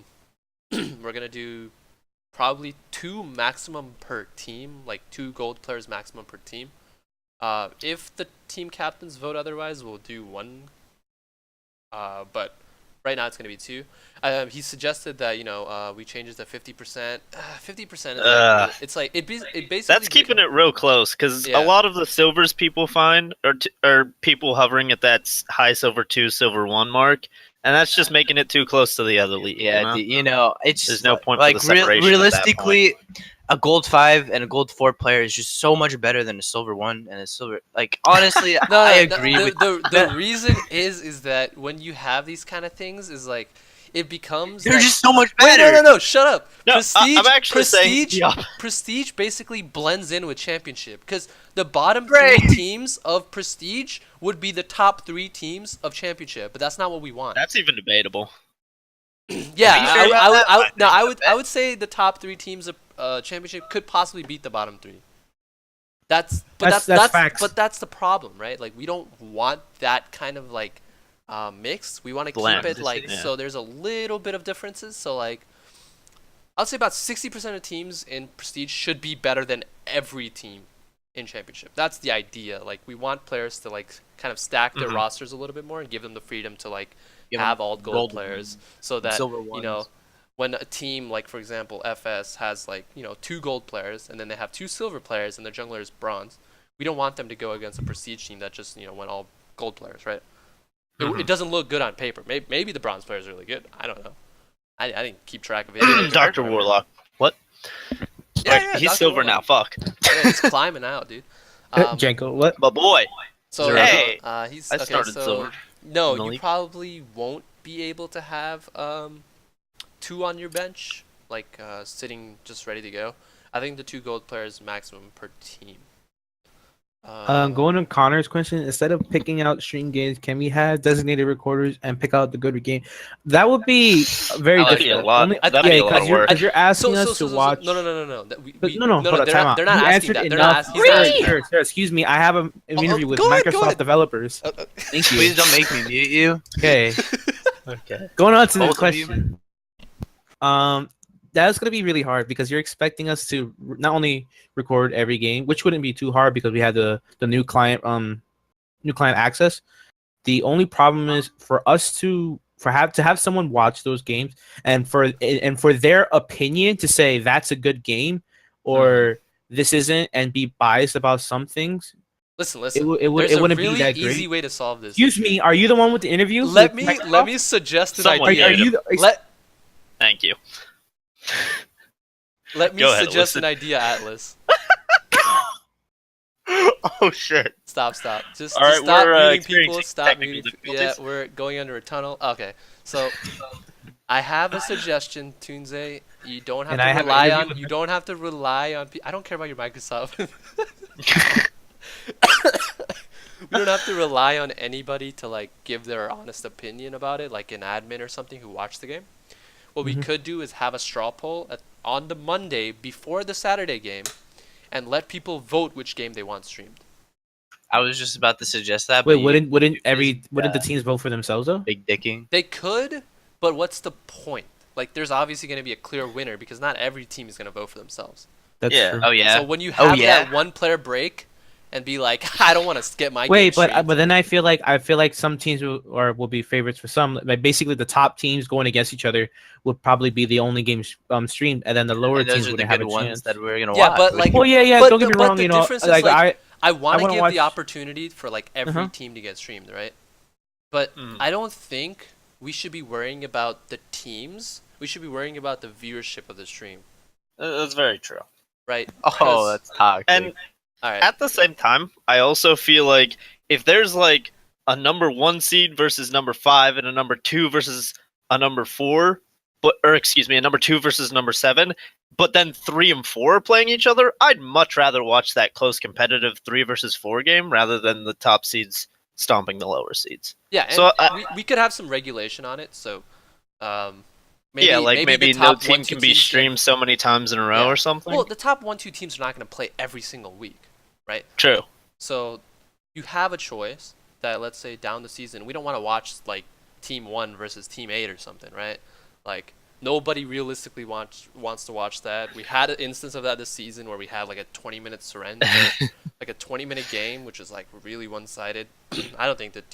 we're gonna do probably 2 maximum per team, like 2 gold players maximum per team. If the team captains vote otherwise, we'll do 1. But right now it's gonna be 2. He suggested that we change it to 50%. 50% is like, it's like it basically. That's keeping it real close because Yeah. a lot of the silvers people find are people hovering at that high silver 2, silver 1 mark, and that's just making it too close to the other league. Yeah, you know? it's There's no point for like the separation at that realistically, a gold 5 and a gold 4 player is just so much better than a silver 1 and a silver. Like honestly, No, I no, agree with the that. reason is that when you have these kind of things is like it becomes They're like, just so much wait, better. no, shut up. No, Prestige, I'm actually saying the opposite. Prestige basically blends in with Championship because the bottom Right. 3 teams of Prestige would be the top 3 teams of Championship, but that's not what we want. That's even debatable. Yeah, Are you sure about that? I would say the top 3 teams of Championship could possibly beat the bottom 3. That's facts. but that's the problem, right? Like we don't want that kind of like mix. We want to keep Blend. it like Yeah. so there's a little bit of differences. So like I'd say about 60% of teams in Prestige should be better than every team in Championship. That's the idea. Like we want players to like kind of stack their Mhm. rosters a little bit more and give them the freedom to like Give 'em have all gold gold players so that silver you know ones. when a team like for example FS has like 2 gold players and then they have 2 silver players and their jungler is bronze, we don't want them to go against a prestige team that just went all gold players, right? It doesn't look good on paper. Maybe the bronze player is really good. I don't know. I didn't keep track of it. Dr. Warlock. What? Yeah, Wait, he's Dr. silver Warlock. now. Fuck. Yeah, he's climbing out, dude. Janko, what? But boy, So Hey, he's I okay. started So silver no, in the you league. probably won't be able to have 2 on your bench, like sitting just ready to go. I think the 2 gold players maximum per team. Going to Connor's question, instead of picking out stream games, can we have designated recorders and pick out the good game? That would be very That'd be difficult. a lot. That'd be a lot of work. Because you're asking us to watch. No. No, hold on, they're time not. out. They're not You asking answered that. They're not enough. asking. He's not asking Sir, excuse me. I have an interview with go ahead, Microsoft developers. Thank you. Please don't make me mute you. Okay. Okay. Going on to the Both of you? question. That's gonna be really hard because you're expecting us to not only record every game, which wouldn't be too hard because we have the new client access. The only problem is for us to have someone watch those games and for their opinion to say that's a good game or this isn't and be biased about some things. Listen. There's There's it a wouldn't really be that easy great. way to solve this. Excuse me, are you the one with the interview? Let with me Microsoft? suggest an Someone idea. Are you? Let Thank you. me Go ahead, suggest listen. an idea, Atlas. Oh shit. Stop. Just, All just right, stop we're, muting experiencing people. Stop technical muting. Yeah, difficulties. we're going under a tunnel. Okay, so I have a suggestion, Tunze. You don't have And I to have an rely interview on. with You don't have to rely on. I don't care about your Microsoft. We don't have to rely on anybody to like give their honest opinion about it, like an admin or something who watched the game. What we could do is have a straw poll on the Monday before the Saturday game, and let people vote which game they want streamed. I was just about to suggest that. Wait, but wouldn't you- the teams vote for themselves though? big dicking? They could, but what's the point? Like, there's obviously going to be a clear winner because not every team is going to vote for themselves. That's Yeah. true. Oh yeah. So when you have yeah? that one player break and be like, I don't want to get my Wait, game but streamed. then I feel like some teams will be favorites for some. Like basically, the top teams going against each other would probably be the only games streamed, and then the lower And those teams are the wouldn't have good a ones chance. that we're gonna Yeah, watch. but, like- Well, yeah. But Don't get the- me but wrong. the You know, difference is, like like, I want to wanna give watch- the opportunity for like every team to get streamed, right? But I don't think we should be worrying about the teams. We should be worrying about the viewership of the stream, That's very true. right? oh, 'Cause- that's toxic. And all right. at the same time, I also feel like if there's like a number 1 seed versus number 5 and a number 2 versus a number 4, a number 2 versus number 7, but then 3 and 4 are playing each other, I'd much rather watch that close competitive 3 versus 4 game rather than the top seeds stomping the lower seeds. Yeah, and So, we could have some regulation on it. So, maybe maybe the no top team 1-2 can be teams streamed so many times in a row Yeah. or something. Well, the top 1-2 teams are not going to play every single week, right? True. So, you have a choice that, let's say, down the season, we don't want to watch like Team 1 versus Team 8 or something, right? Like, nobody realistically wants to watch that. We had an instance of that this season where we had like a 20-minute surrender, like a 20-minute game, which is like really one-sided. I don't think that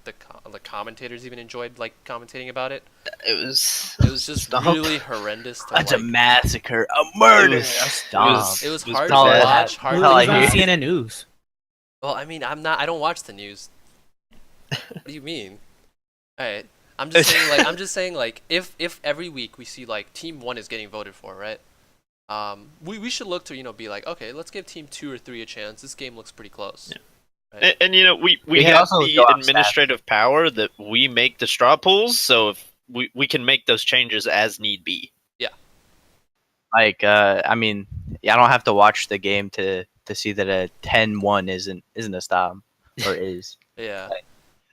the commentators even enjoyed like commentating about it. It was just Stomp. really horrendous. To, That's like, a massacre, a murder, It a was- stomp. It was It was hard to bad. watch. Hard It to Hell, I was on hear- CNN News. Well, I mean, I don't watch the news. What do you mean? All right, I'm just saying like if every week we see like Team 1 is getting voted for, right? We should look to be like, okay, let's give team 2 or 3 a chance. This game looks pretty close. Yeah. Right? And we We can have also the go off administrative power that we make the straw pools, so if we can make those changes as need be. Like, I mean, I don't have to watch the game to see that a 10-1 isn't a stop, or is. Yeah.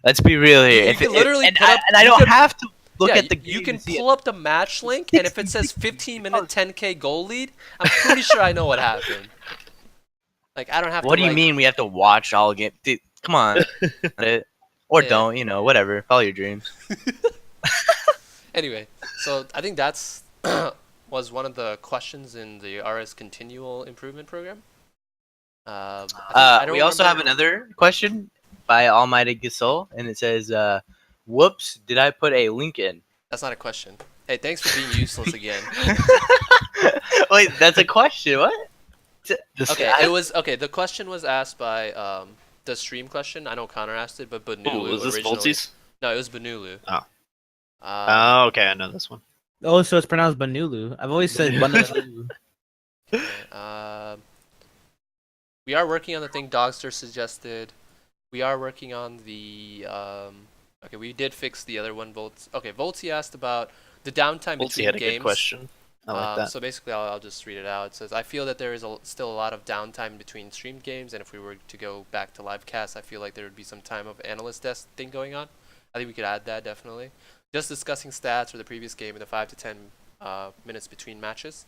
Let's be real here. You can literally and put up. I you don't can- have to look yeah, at the game. you can to see pull up the match link, and if it says 15-minute 10K goal lead, I'm pretty sure I know what happened. Like, I don't have to. What do you mean we have to watch all game? Dude, come on, or Yeah. don't. Whatever. Follow your dreams. Anyway, so I think that's was one of the questions in the RS Continual Improvement Program. I don't We also have remember- another question by Almighty Gasol, and it says, "Whoops, did I put a link in?" That's not a question. Hey, thanks for being useless again. Wait, that's a question. What? Okay, it was okay. The question was asked by the stream question. I know Connor asked it, but Banulu Ooh, was this originally. Voltes? No, it was Banulu. Oh. Um, Okay, I know this one. Oh, so it's pronounced Banulu. I've always said Banulu. okay, we are working on the thing Dogster suggested. We are working on the. Okay, we did fix the other one. Volts. Okay, Voltsy asked about the downtime Voltsy between had a games. good question. I like that. So basically, I'll just read it out. It says, I feel that there is still a lot of downtime between streamed games, and if we were to go back to live cast, I feel like there would be some time of analyst desk thing going on. I think we could add that, definitely. Just discussing stats for the previous game in the 5 to 10 minutes between matches,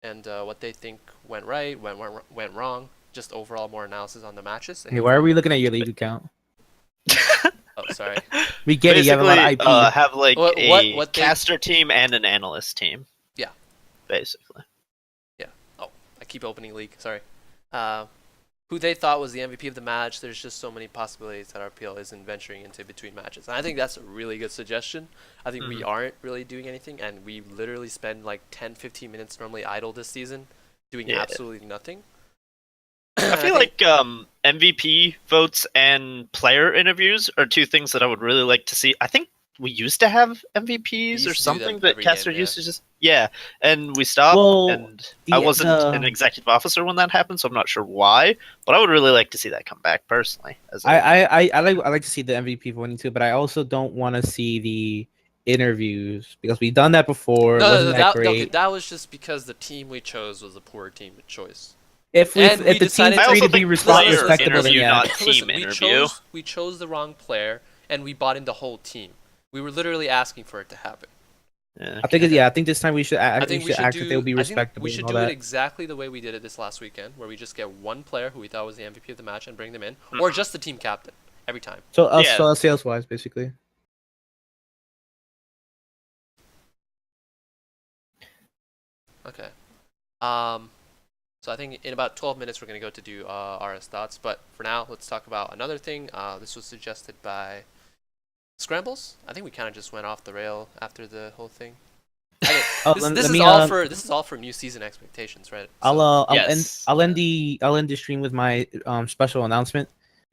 and what they think went right, went wrong, just overall more analysis on the matches. And Hey, why are we looking at your league account? Oh, sorry. We get it. You have a lot of IP. Have like What a they- caster team and an analyst team. Yeah. Basically. I keep opening league, sorry. Who they thought was the MVP of the match. There's just so many possibilities that RPL isn't venturing into between matches. And I think that's a really good suggestion. I think we aren't really doing anything, and we literally spend like 10-15 minutes normally idle this season doing Yeah. absolutely nothing. I feel like MVP votes and player interviews are two things that I would really like to see. I think we used to have MVPs used or to do something them that every caster game, yeah. used to just and we stopped. Well, and I wasn't an executive officer when that happened, so I'm not sure why. But I would really like to see that come back personally. I like to see the MVP voting too, but I also don't want to see the interviews because we've done that before. It wasn't that great. okay, that was just because the team we chose was a poor team choice. If And we the team's decided to- free to I also be think respectable, player then interview, yeah. not team Listen, interview. we chose the wrong player, and we bought in the whole team. We were literally asking for it to happen. Yeah. I think this time we should act. We should act that they'll be I think respectable. we should and all do it that. exactly the way we did it this last weekend, where we just get one player who we thought was the MVP of the match and bring them in, or just the team captain every time. So Yeah. sales wise, basically. Okay. So I think in about 12 minutes we're gonna go to do RS thoughts, but for now let's talk about another thing. This was suggested by Scrambles. I think we kind of just went off the rail after the whole thing. This is all for new season expectations, right? Yes. I'll end the stream with my special announcement.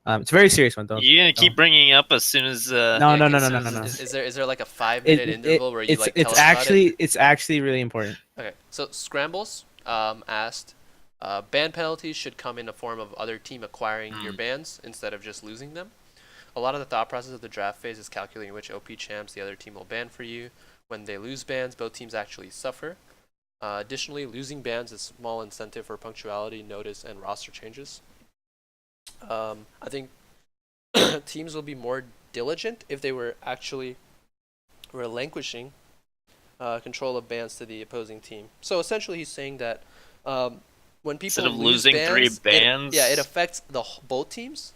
It's a very serious one, though. You're gonna keep bringing it up as soon as No. Is there like a 5-minute interval where you like tell us It's actually really important. about it? Okay, so Scrambles asked, ban penalties should come in the form of other team acquiring your bans instead of just losing them. A lot of the thought process of the draft phase is calculating which OP champs the other team will ban for you. When they lose bans, both teams actually suffer. Additionally, losing bans is a small incentive for punctuality, notice, and roster changes. I think teams will be more diligent if they were actually relinquishing control of bans to the opposing team. So essentially, he's saying that when people Instead of lose losing bans, 3 bans? it affects both teams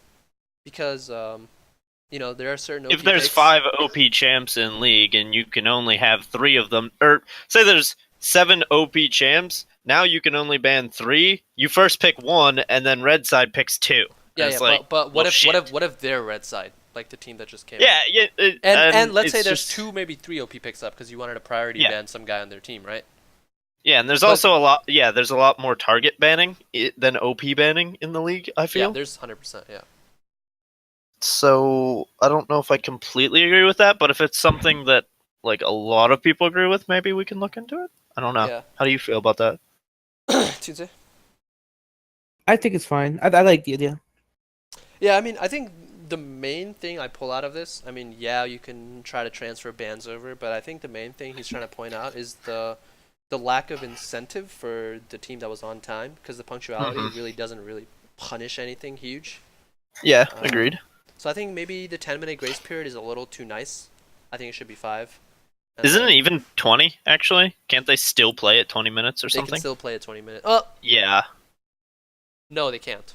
because there are certain OP if there's picks. 5 OP champs in league and you can only have 3 of them, or say there's 7 OP champs, now you can only ban 3. You first pick 1, and then red side picks 2. Yeah, It's yeah, like, but well, what if they're red side, like the team that just came? Yeah, out? yeah. And let's say it's there's just- 2, maybe 3 OP picks up because you wanted to priority Yeah. ban some guy on their team, right? Yeah, and there's But- also a lot. Yeah, there's a lot more target banning than OP banning in the league. I Yeah, feel. there's 100%. Yeah. So I don't know if I completely agree with that, but if it's something that like a lot of people agree with, maybe we can look into it. I don't know. Yeah. How do you feel about that? Tuesday. I think it's fine. I like the idea. Yeah, I mean, I think the main thing I pull out of this, I mean, yeah, you can try to transfer bands over, but I think the main thing he's trying to point out is the lack of incentive for the team that was on time, because the punctuality really doesn't really punish anything huge. Yeah, agreed. So I think maybe the 10-minute grace period is a little too nice. I think it should be 5. Isn't it even 20, actually? Can't they still play at 20 minutes or They can something? still play at 20 minutes. Oh, Yeah. no, they can't.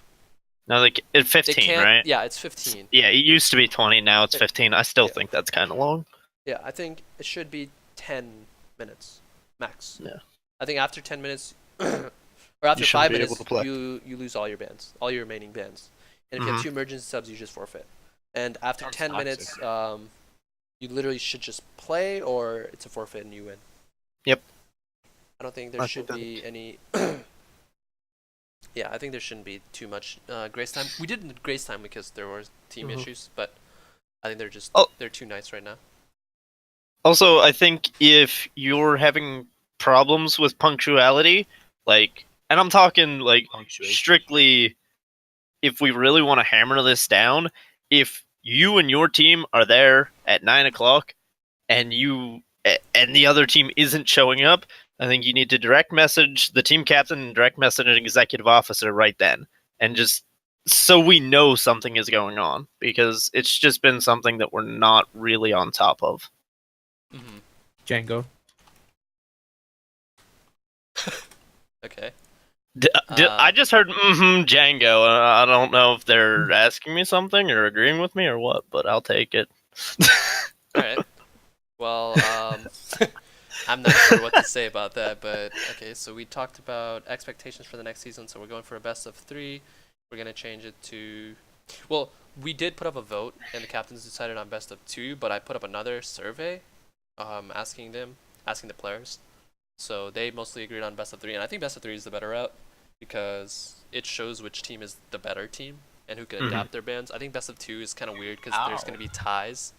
No, like it's They 15, can't. right? Yeah, it's 15. Yeah, it used to be 20, now it's Yeah. 15. I still Yeah. think that's kind of long. Yeah, I think it should be 10 minutes max. Yeah. I think after 10 minutes, or after You 5 shouldn't be minutes, able to play. you lose all your bands, all your remaining bands. And if you have 2 emergency subs, you just forfeit. And after Sounds 10 toxic. minutes, you literally should just play, or it's a forfeit and you win. Yep. I don't think there I should think be any. Yeah, I think there shouldn't be too much grace time. We did grace time because there were team issues, but I think they're too nice right now. Also, I think if you're having problems with punctuality, like, and I'm talking like Punctuation. strictly if we really want to hammer this down, if you and your team are there at 9 o'clock and the other team isn't showing up, I think you need to direct message the team captain and direct message an executive officer right then, and just so we know something is going on, because it's just been something that we're not really on top of. Mm-hmm. Django. Okay. I just heard Django. I don't know if they're asking me something or agreeing with me or what, but I'll take it. All right. Well, I'm not sure what to say about that, but okay. So we talked about expectations for the next season. So we're going for a best of 3. We're gonna change it to, well, we did put up a vote, and the captains decided on best of 2. But I put up another survey, asking the players. So they mostly agreed on best of 3, and I think best of 3 is the better route because it shows which team is the better team and who can adapt their bands. I think best of 2 is kind of weird because there's gonna be ties.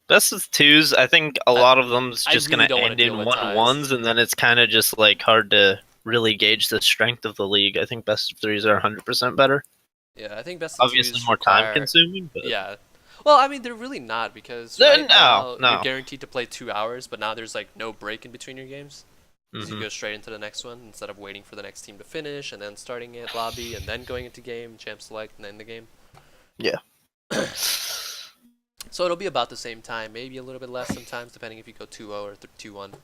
Best of 2s, I think a lot of them's I just really going to don't wanna end deal in with 1-1s, and then it's kind of just like hard to really gauge the strength of the league. I think best of 3s are 100% better. Yeah, I think best of Obviously 2s more time require- consuming, but Yeah. Well, I mean, they're really not because They're- right now no. you're guaranteed to play 2 hours, but now there's like no break in between your games. So you Mhm. go straight into the next one instead of waiting for the next team to finish and then starting it lobby and then going into game, champ select, and then the game. Yeah. So it'll be about the same time, maybe a little bit less sometimes, depending if you go 2-0 or 2-1.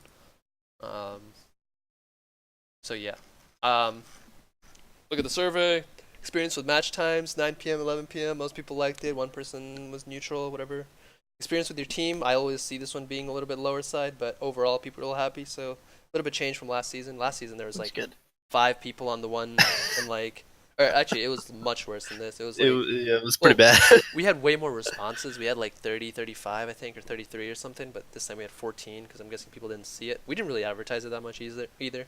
So yeah. Look at the survey. Experience with match times, 9 p.m., 11 p.m. Most people liked it. 1 person was neutral, whatever. Experience with your team. I always see this one being a little bit lower side, but overall people are all happy. So a little bit change from last season. Last season there was That's like good. 5 people on the one, and like, or actually it was much worse than this. It was like It was pretty well, bad. we had way more responses. We had like 30, 35, I think, or 33 or something. But this time we had 14 because I'm guessing people didn't see it. We didn't really advertise it that much either.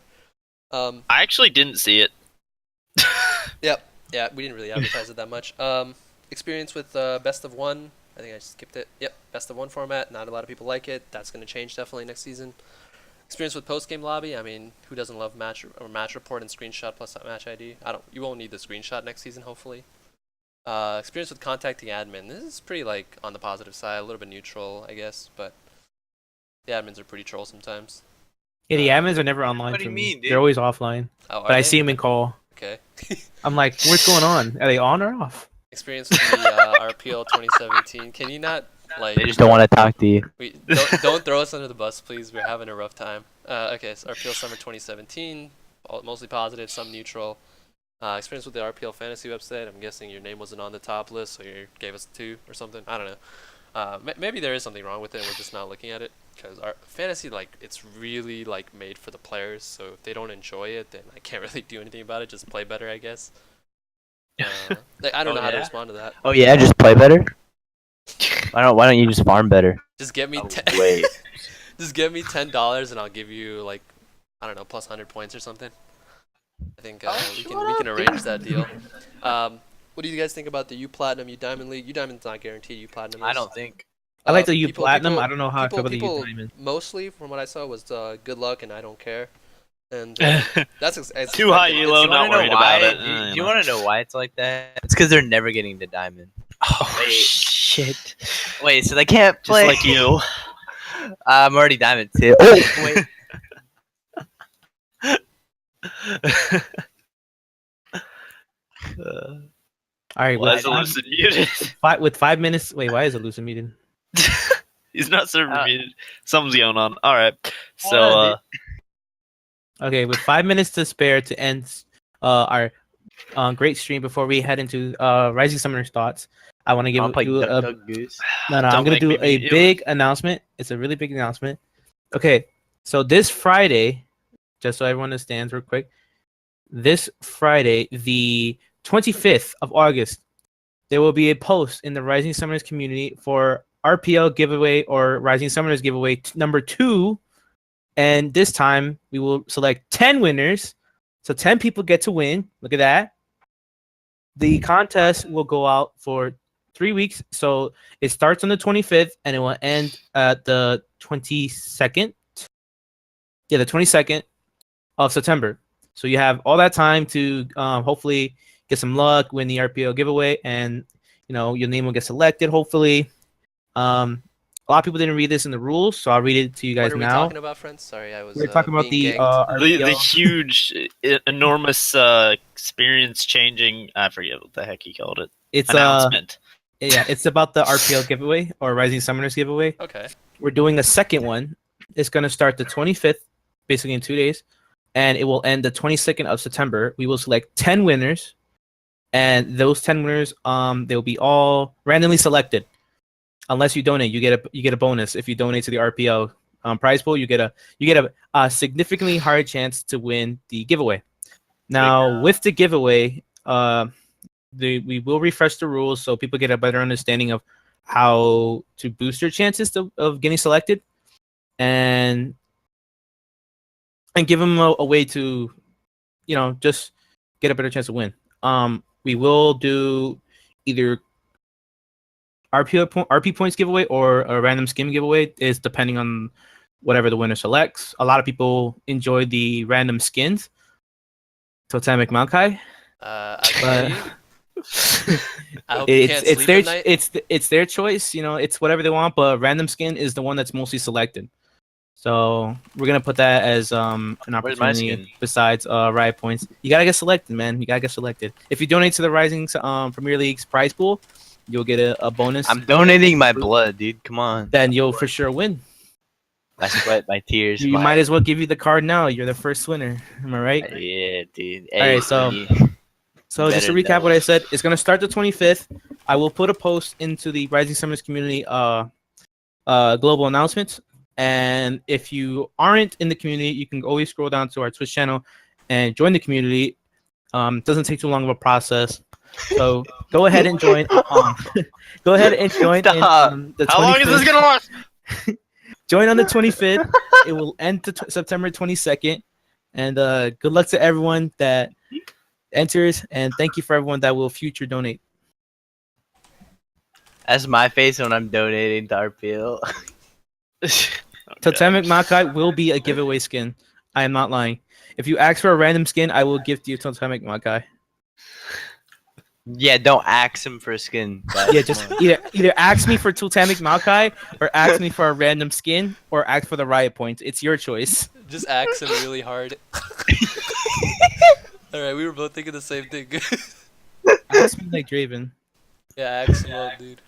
I actually didn't see it. Yep. Yeah, we didn't really advertise it that much. Experience with best of 1. I think I skipped it. Yep, best of 1 format. Not a lot of people like it. That's going to change definitely next season. Experience with post-game lobby. I mean, who doesn't love match report and screenshot plus match ID? You won't need the screenshot next season, hopefully. Experience with contacting admin. This is pretty like on the positive side, a little bit neutral, I guess, but the admins are pretty troll sometimes. Yeah, the admins are never online What do for you me. mean, dude? They're always offline. Oh, But I see them in call. Okay. I'm like, what's going on? Are they on or off? Experience with the RPL 2017. Can you not like? They just don't want to talk to you. Don't throw us under the bus, please. We're having a rough time. Okay, so RPL Summer 2017, mostly positive, some neutral. Experience with the RPL Fantasy website. I'm guessing your name wasn't on the top list, so you gave us 2 or something. I don't know. Maybe there is something wrong with it, and we're just not looking at it. Because our fantasy, like, it's really like made for the players. So if they don't enjoy it, then I can't really do anything about it. Just play better, I guess. Like, I don't know how to respond to that. Oh yeah, just play better. Why don't you just farm better? Just get me Wait. just give me $10 and I'll give you like, I don't know, plus 100 points or something. I think we can arrange that deal. What do you guys think about the U Platinum, U Diamond League? U Diamond's not guaranteed. U Platinum is. I don't think. I like the U people- Platinum. people- I don't know how I feel about the U people Diamond. mostly, from what I saw, was good luck and I don't care. And that's it's Too high expected. elo, It's- not worried about it. Do you want to know why it's like that? It's because they're never getting the diamond. Oh Wait. shit! Wait, so they can't Just play. like you. I'm already diamond too. Oh, wait. All right, Why with is Elucid muted? with 5 minutes. Wait, why is Elucid muted? He's not server muted. Something's going on. All right. Hold on, Okay, with 5 minutes to spare to end our great stream before we head into Rising Summoner's thoughts, I want to give I'll play you Duck, a Duck, Goose. no. I'm Don't gonna make me do a mute you. big announcement. It's a really big announcement. Okay, so this Friday, just so everyone understands, real quick, this Friday, the 25th of August, there will be a post in the Rising Summoners community for RPL giveaway or Rising Summoners giveaway number 2. And this time we will select 10 winners. So 10 people get to win. Look at that. The contest will go out for 3 weeks. So it starts on the 25th and it will end at the 22nd. Yeah, the 22nd of September. So you have all that time to hopefully get some luck, win the RPO giveaway, and your name will get selected. Hopefully, a lot of people didn't read this in the rules, so I'll read it to you guys What are we now. talking about, friends? Sorry, I was. We're talking about being the ganked. The RPL. huge, enormous, experience-changing. I forget what the heck he called it. It's Announcement. yeah, it's about the RPL giveaway or Rising Summoners giveaway. Okay. We're doing a second one. It's going to start the 25th, basically in 2 days, and it will end the 22nd of September. We will select 10 winners, and those 10 winners, they will be all randomly selected. Unless you donate, you get a bonus. If you donate to the RPL prize pool, you get a significantly higher chance to win the giveaway. Now, with the giveaway, we will refresh the rules so people get a better understanding of how to boost your chances of getting selected, and give them a way to, just get a better chance to win. We will do either RP points giveaway or a random skin giveaway, is depending on whatever the winner selects. A lot of people enjoy the random skins, Totemic Maokai. I believe. I hope you can't sleep at night. It's their choice. It's whatever they want. But random skin is the one that's mostly selected. So we're gonna put that as an Where's my opportunity skin? besides riot points. You gotta get selected, man. You gotta get selected. If you donate to the Rising Premier League's prize pool, you'll get a bonus. I'm donating my blood, dude. Come on. Then you'll for sure win. My sweat, my tears. You might as well give you the card now. You're the first winner. Am I right? Yeah, dude. All right, so just to Better recap know. what I said, it's gonna start the 25th. I will put a post into the Rising Summers community global announcements. And if you aren't in the community, you can always scroll down to our Twitch channel and join the community. It doesn't take too long of a process. So go ahead and join. Go ahead and join. Stop. The How long is this gonna last? Join on the 25th. It will end to September 22nd. And good luck to everyone that enters. And thank you for everyone that will future donate. That's my face when I'm donating to RPL. Totemic Makai will be a giveaway skin. I am not lying. If you ask for a random skin, I will gift you Totemic Makai. Yeah, don't ask him for a skin. guys. Yeah, just either ask me for Totemic Makai or ask me for a random skin or ask for the riot points. It's your choice. Just axe him really hard. Alright, we were both thinking the same thing. Ask me like Draven. Yeah, axe him up, dude.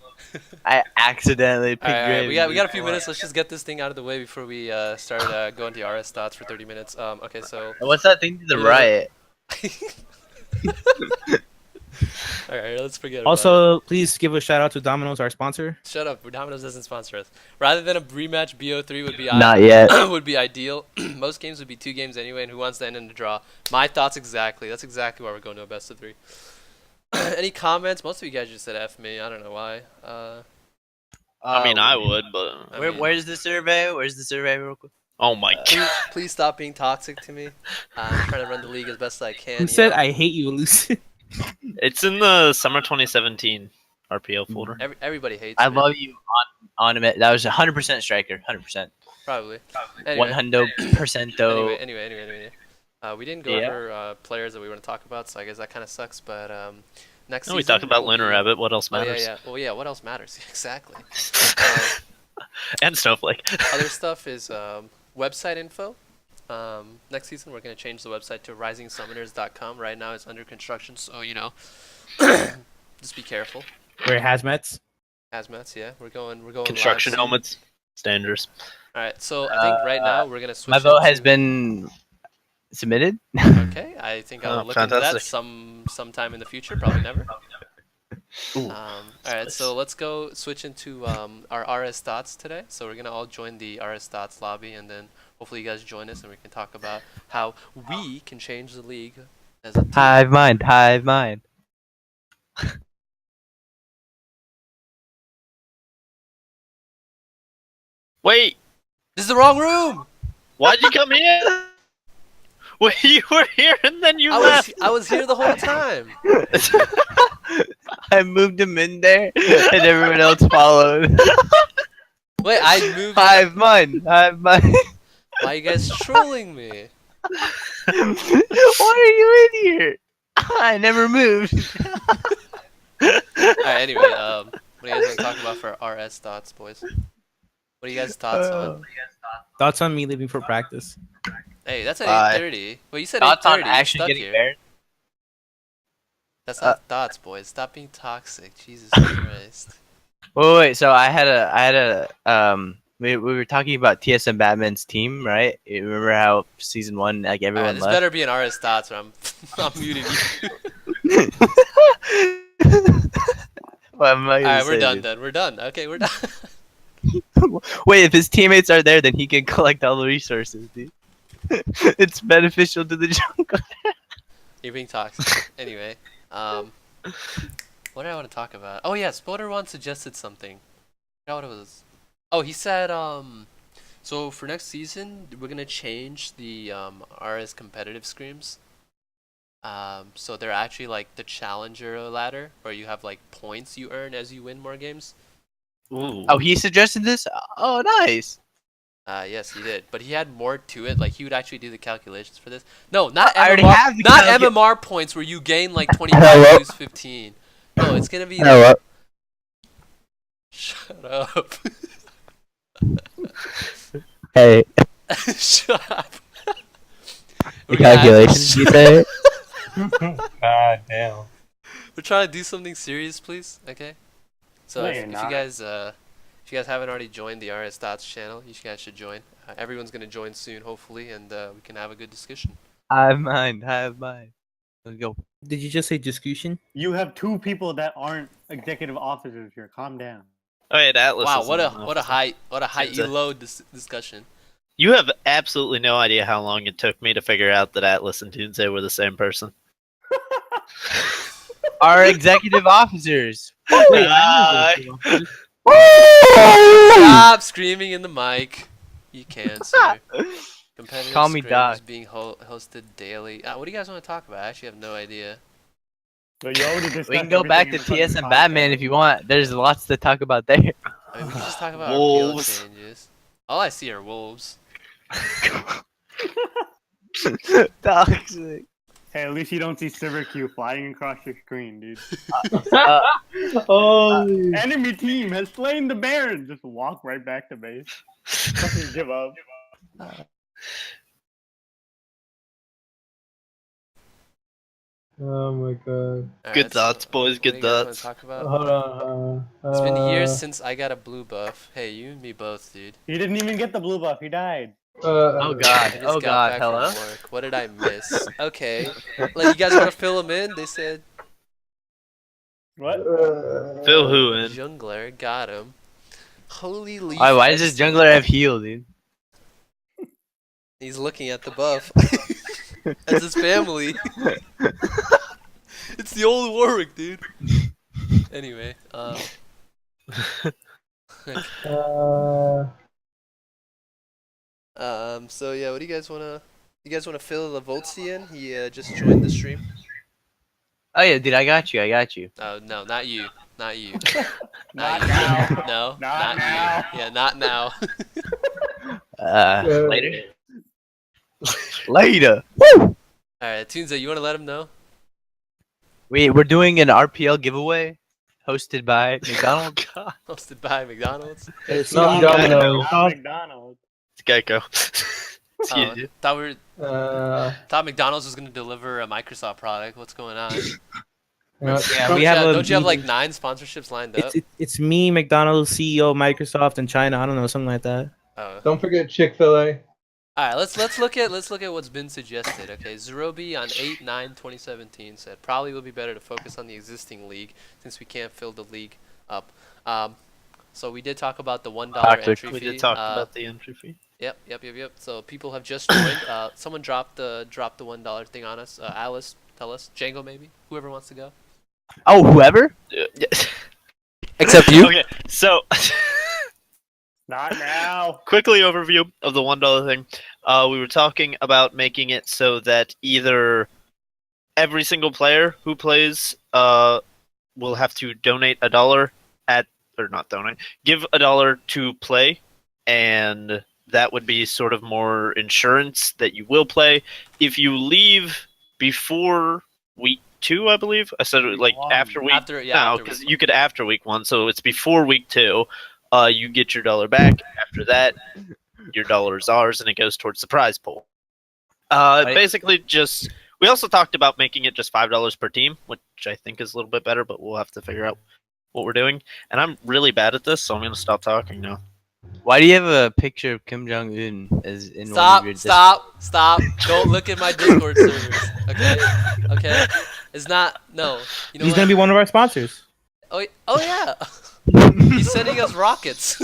I accidentally picked Alright, we Draven got a few before. minutes. Let's just get this thing out of the way before we start going to RS stats for 30 minutes. Okay, so. What's that thing to the Yeah. riot? Alright, let's forget about it. Also, please give a shout out to Domino's, our sponsor. Shut up, Domino's doesn't sponsor us. Rather than a rematch, BO3 would be Not yet. would be ideal. Most games would be 2 games anyway, and who wants to end in a draw? My thoughts exactly. That's exactly why we're going to a best of 3. Any comments? Most of you guys just said F me. I don't know why. I mean, I would, but I mean, Where's the survey? Where's the survey, real quick? oh my god. please stop being toxic to me. I'm trying to run the league as best I can. Who said I hate you, Lucy? It's in the summer 2017 RPL folder. Everybody hates I me. love you on it. That was 100% striker. 100%. Probably. Anyway. 100% though. Anyway. We didn't go Yeah. over players that we want to talk about, so I guess that kind of sucks. But next No, season we talked about will Lunar be- Rabbit. What else Oh yeah, matters? yeah. Well, yeah. What else matters? Exactly. And Snowflake. Other stuff is website info. Next season, we're going to change the website to risingsummoners.com. Right now, it's under construction, so just be careful. Wear hazmats. Hazmats, yeah, we're going. Construction live soon. helmets. Standards. All right, so I think right now we're gonna switch. My vote has into- been submitted. Okay, I think I'll Oh, look into that fantastic. sometime in the future. Probably never. Ooh. All right, so let's go switch into our RS Dots today. So we're gonna all join the RS Dots lobby, and then hopefully you guys join us, and we can talk about how we can change the league as a team. Hive mind, hive mind. Wait, This is the wrong room. why'd you come here? Wait, you were here and then you left. I was here the whole time. I moved him in there, and everyone else followed. Wait, I moved. Hive mind, hive mind. Why are you guys trolling me? Why are you in here? I never moved. Alright, anyway, what do you guys want to talk about for RS Dots, boys? What are you guys' thoughts on? Thoughts on me leaving for practice? Hey, that's at Bye. 8:30. Well, you said Thoughts 8:30. on You actually stuck getting here. married? That's not thoughts, boys. Stop being toxic. Jesus Christ. Wait. So I had a we were talking about TSM Batman's team, right? You remember how season 1, like Alright, everyone this left? better be an RS Dots or I'm muting you. What am I gonna Alright, we're say, done dude? then. We're done. Okay, we're done. Wait, if his teammates are there, then he can collect all the resources, dude. It's beneficial to the jungle. You're being toxic. Anyway, what do I want to talk about? Oh yeah, Spoder1 suggested something. I forgot what it was. Oh, he said so for next season we're gonna change the RS competitive screams. So they're actually like the challenger ladder, where you have like points you earn as you win more games. Ooh. Oh, he suggested this? Oh, nice. Yes, he did, but he had more to it. Like he would actually do the calculations for this. No, not I already MMR, have the not calcu- MMR points where you gain like 25, lose 15. No, it's gonna be. Hello. Shut up. Hey, Shut up. the We're gonna calculations, you say? God damn. We're trying to do something serious, please. Okay. So No, if you're you not. guys haven't already joined the RS Dots channel, you guys should join. Everyone's gonna join soon, hopefully, and we can have a good discussion. Hive mind, hive mind. Let's go. Did you just say discussion? You have 2 people that aren't executive officers here. Calm down. Oh, wait, Atlas. Wow, is what in a the what a office. high It's a- elo discussion. You have absolutely no idea how long it took me to figure out that Atlas and Doomsday were the same person. Our executive officers. Wait, I knew this. Stop screaming in the mic. You can, sir. Competitive Call me scrims Doc. being hosted daily. What do you guys want to talk about? I actually have no idea. But you already discussed We can go back to everything in the TSM fucking Batman podcast. if you want. There's lots to talk about there. I mean, we can just talk about Wolves. RPL changes. All I see are wolves. Toxic. Hey, at least you don't see Silverq flying across your screen, dude. Oh, Enemy team has slain the Baron. Just walk right back to base. Fucking give up. oh my god. Good thoughts, boys, what do good you guys wanna thoughts. Talk about? Hold on. It's been years since I got a blue buff. Hey, you and me both, dude. He didn't even get the blue buff. He died. Oh god. I just Oh got god. back Hello. from work. What did I miss? Okay. Like, you guys want to fill him in? They said What? Phil who in? jungler. Got him. Holy leaf. Why does this jungler have heal, dude? He's looking at the buff. That's his family. It's the old Warwick, dude. Anyway, so yeah, what do you guys wanna? You guys wanna fill the Voltsy in? He just joined the stream. Oh yeah, dude, I got you. Oh no, not you, not you, Not you. now. No, Not now. you. Yeah, not now. Later. Later. Woo! right, Tunza, you want to let him know? We're doing an RPL giveaway hosted by McDonald's. God, Hosted by McDonald's. It's Not not Domino's. Not McDonald's. it's Geico. It's Oh, you. thought McDonald's was gonna deliver a Microsoft product. What's going on? Yeah, Yeah, we have a don't you have like meeting. 9 sponsorships lined up? It's me, McDonald's, CEO, Microsoft, and China. I don't know, something like that. Oh. don't forget Chick-fil-A. All right, let's look at what's been suggested. Okay, Zerobi on 8/9/2017 said probably would be better to focus on the existing league since we can't fill the league up. So we did talk about the $1 entry We fee. did talk about the entry fee. Yep. So people have just joined. Someone dropped the $1 thing on us. Alice, tell us. Django, maybe. Whoever wants to go. Oh, whoever? Except you. Okay, so Not now. quickly overview of the $1 thing. We were talking about making it so that either every single player who plays will have to donate $1 or not donate, give $1 to play, and that would be sort of more insurance that you will play. If you leave before week 2, I believe I said like after week. After Because week you could after week 1, so it's before week 2. You get your $1 back. After that, your $1 is ours, and it goes towards the prize pool. Basically, just we also talked about making it just $5 per team, which I think is a little bit better, but we'll have to figure out what we're doing. And I'm really bad at this, so I'm gonna stop talking now. Why do you have a picture of Kim Jong Un as in one of your Stop! Don't look at my Discord servers. Okay. It's not. No. You know He's what? gonna be one of our sponsors. Oh yeah. He's sending us rockets.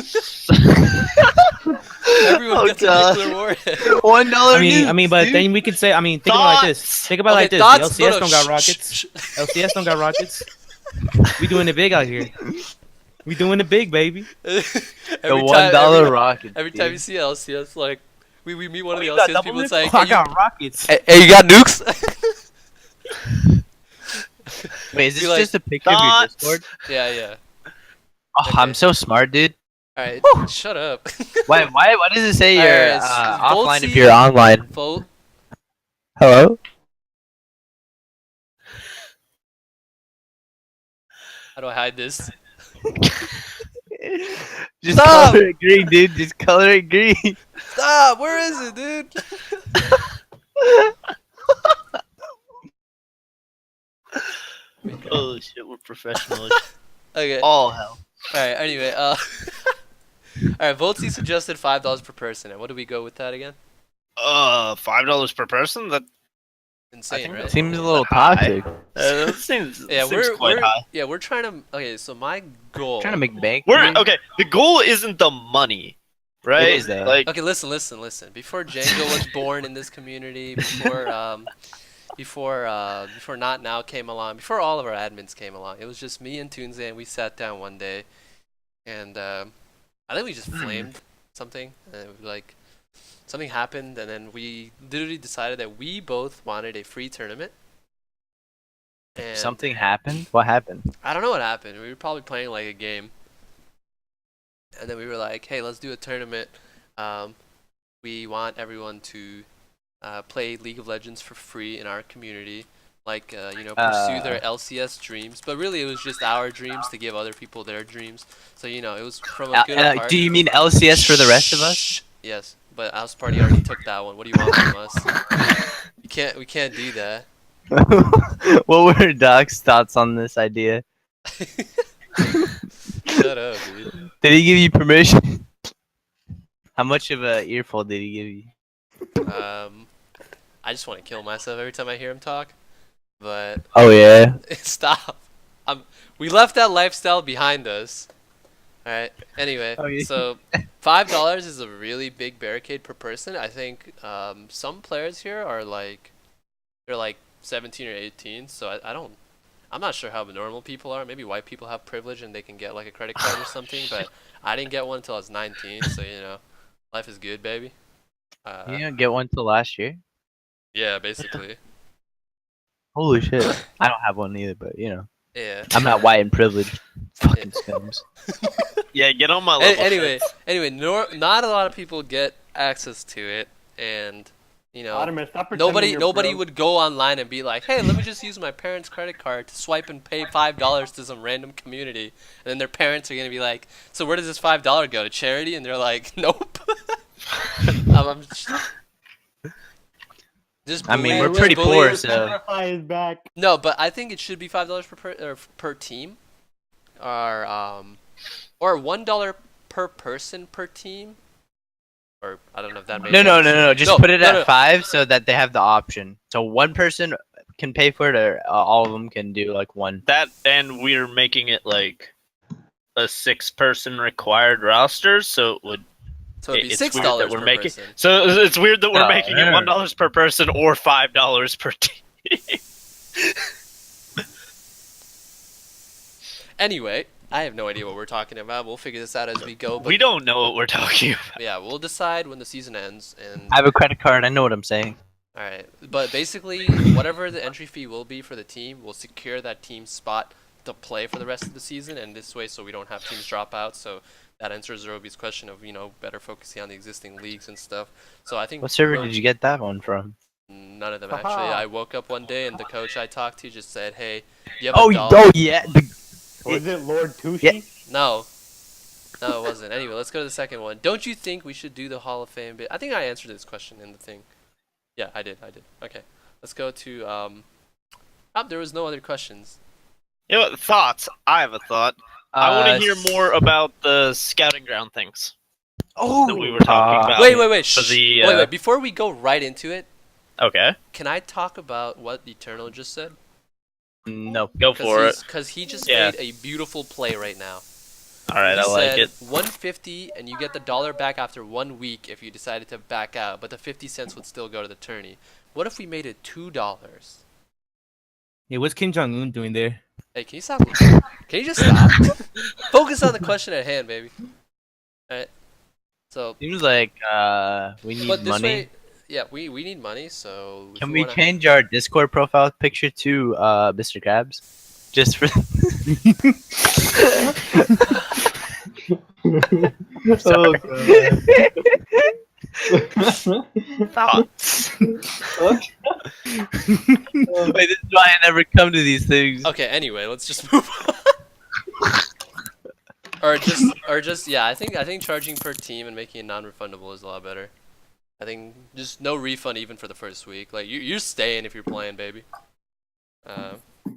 Everyone gets a nuclear warhead. $1 I mean, but dude. then we could say, think about it like this. Think about it like this. thoughts? The LCS No, don't got shh, rockets. shh. LCS don't got rockets. We doing it big out here. We doing it big, baby. The $1 rocket. Every time you see LCS, like we meet one of the you got LCS double people. It's nukes? like, Oh, I got rockets. hey, you got nukes? Wait, is this Be like, just a picture of your thoughts? Discord? Yeah. Oh, Okay. I'm so smart, dude. All right, shut up. Why does it say you're Alright, offline if Voltsy- you're online? Vote. Hello? How do I hide this? Just Stop! color it green, dude. Just color it green. Stop! Where is it, dude? Oh shit, we're professionals. Okay. All hell. Alright, anyway, alright, Voltsy suggested $5 per person, and what do we go with that again? $5 per person. That Insane, think right? Seems a little High. toxic. that seems Yeah, seems quite high. we're trying to. Okay, so my goal. Trying to make bank. We're dude. okay. The goal isn't the money, right? It is, though. Like Okay, listen. Before Django was born in this community, before Not Now came along, before all of our admins came along, it was just me and Toonze, and we sat down one day, and I think we just flamed something, and it was like something happened, and then we literally decided that we both wanted a free tournament. And Something happened? What happened? I don't know what happened. We were probably playing like a game, and then we were like, "Hey, let's do a tournament. We want everyone to play League of Legends for free in our community, like pursue their LCS dreams." But really, it was just our dreams to give other people their dreams. So it was from a good heart. Do you mean LCS for the rest of us? Shh. Yes, but House Party already took that one. What do you want from us? We can't do that. What were Doc's thoughts on this idea? Shut up, dude. Did he give you permission? How much of a earful did he give you? I just want to kill myself every time I hear him talk. But Oh yeah. stop. We left that lifestyle behind us. All right. Anyway, Oh, yeah. so $5 is a really big barricade per person. I think some players here are they're like 17 or 18. So I'm not sure how normal people are. Maybe white people have privilege and they can get like a credit card or something. But I didn't get one until I was 19. So life is good, baby. You didn't get one till last year? Yeah, basically. Holy shit. I don't have one either, but Yeah. I'm not white and privileged. Fucking scums. yeah, get on my level. Anyway, not a lot of people get access to it, and You know, Artemis, stop pretending nobody you're broke. would go online and be like, hey, let me just use my parents' credit card to swipe and pay $5 to some random community, and then their parents are gonna be like, so where does this $5 go, to charity? And they're like, nope. I'm just I mean, bully- we're just pretty bully- poor, so Sacrifice is back. No, but I think it should be $5 per team, or $1 per person per team, or I don't know if that makes no. Just put it at no. 5 so that they have the option. So one person can pay for it, or all of them can do like one. That, and we're making it like a 6-person required roster, so it would. So it'd be It's weird $6 that we're per making. person. So it's weird that we're Oh, making it yeah. $1 per person or $5 per team. Anyway, I have no idea what we're talking about. We'll figure this out as we go. But We don't know what we're talking about. yeah, we'll decide when the season ends. And I have a credit card. I know what I'm saying. all right, but basically, whatever the entry fee will be for the team, will secure that team's spot to play for the rest of the season. And this way, so we don't have teams drop out. So that answers Roby's question of better focusing on the existing leagues and stuff. So I think What server did you get that one from? none of them Haha. actually. I woke up one day and the coach I talked to just said, "Hey, you have Oh, a dollar?" oh yeah. Was it Lord Tushi? Yeah. No, it wasn't. Anyway, let's go to the second one. Don't you think we should do the Hall of Fame bit? I think I answered this question in the thing. Yeah, I did. Okay, let's go to there was no other questions. You know what, thoughts? I have a thought. I want to hear more about the scouting ground things that we were talking about. Wait. For Shh. the, Wait. Before we go right into it, Okay, can I talk about what Eternal just said? No. go for it. Because he just Yeah. made a beautiful play right now. All right, He I like said it. 150, and you get the dollar back after 1 week if you decided to back out, but the 50 cents would still go to the tourney. What if we made it $2? Hey, what's Kim Jong Un doing there? Hey, can you stop? Can you just stop? Focus on the question at hand, baby. Alright. So, Seems like we need but this money. way, yeah, we need money, so if Can you we wanna- change our Discord profile picture to Mr. Krabs? Just for Oh, God. Thoughts? Wait, this is why I never come to these things. Okay, anyway, let's just move on. or just yeah, I think charging per team and making it non-refundable is a lot better. I think just no refund even for the first week. Like you're staying if you're playing, baby.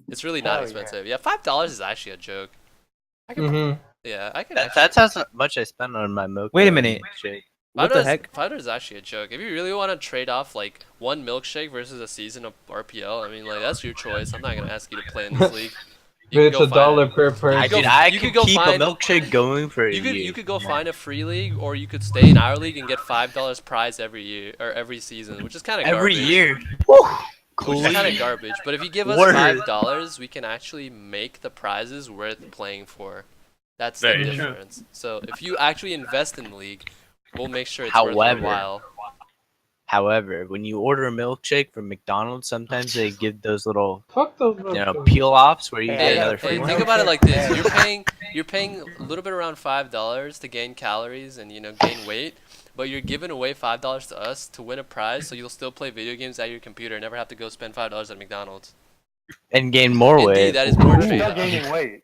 It's really not Hell yeah. expensive. Yeah, $5 is actually a joke. I can, Mhm. yeah, I can. That's how much I spend on my milk. Wait a minute. Shake. What the heck? $5 is actually a joke. If you really want to trade off like one milkshake versus a season of RPL, I mean, like that's your choice. I'm not gonna ask you to play in this league. But it's go a find dollar it. per person. go- Dude, I you could could go keep find- a milkshake going for a You year. could go find a free league, or you could stay in our league and get $5 prize every year or every season, which is kind of every garbage. year. Which is kind of garbage. But if you give us Word. $5, we can actually make the prizes worth playing for. That's the Very true. difference. So if you actually invest in the league, we'll make sure it's worth your However, while. However, when you order a milkshake from McDonald's, sometimes they give those little, Fuck those. peel offs where you Hey, get Hey, another hey, free one. think about it like this: you're paying a little bit around $5 to gain calories and gain weight, but you're giving away $5 to us to win a prize, so you'll still play video games at your computer and never have to go spend $5 at McDonald's. and gain more Indeed, weight. that is more You're still trade-off. gaining weight.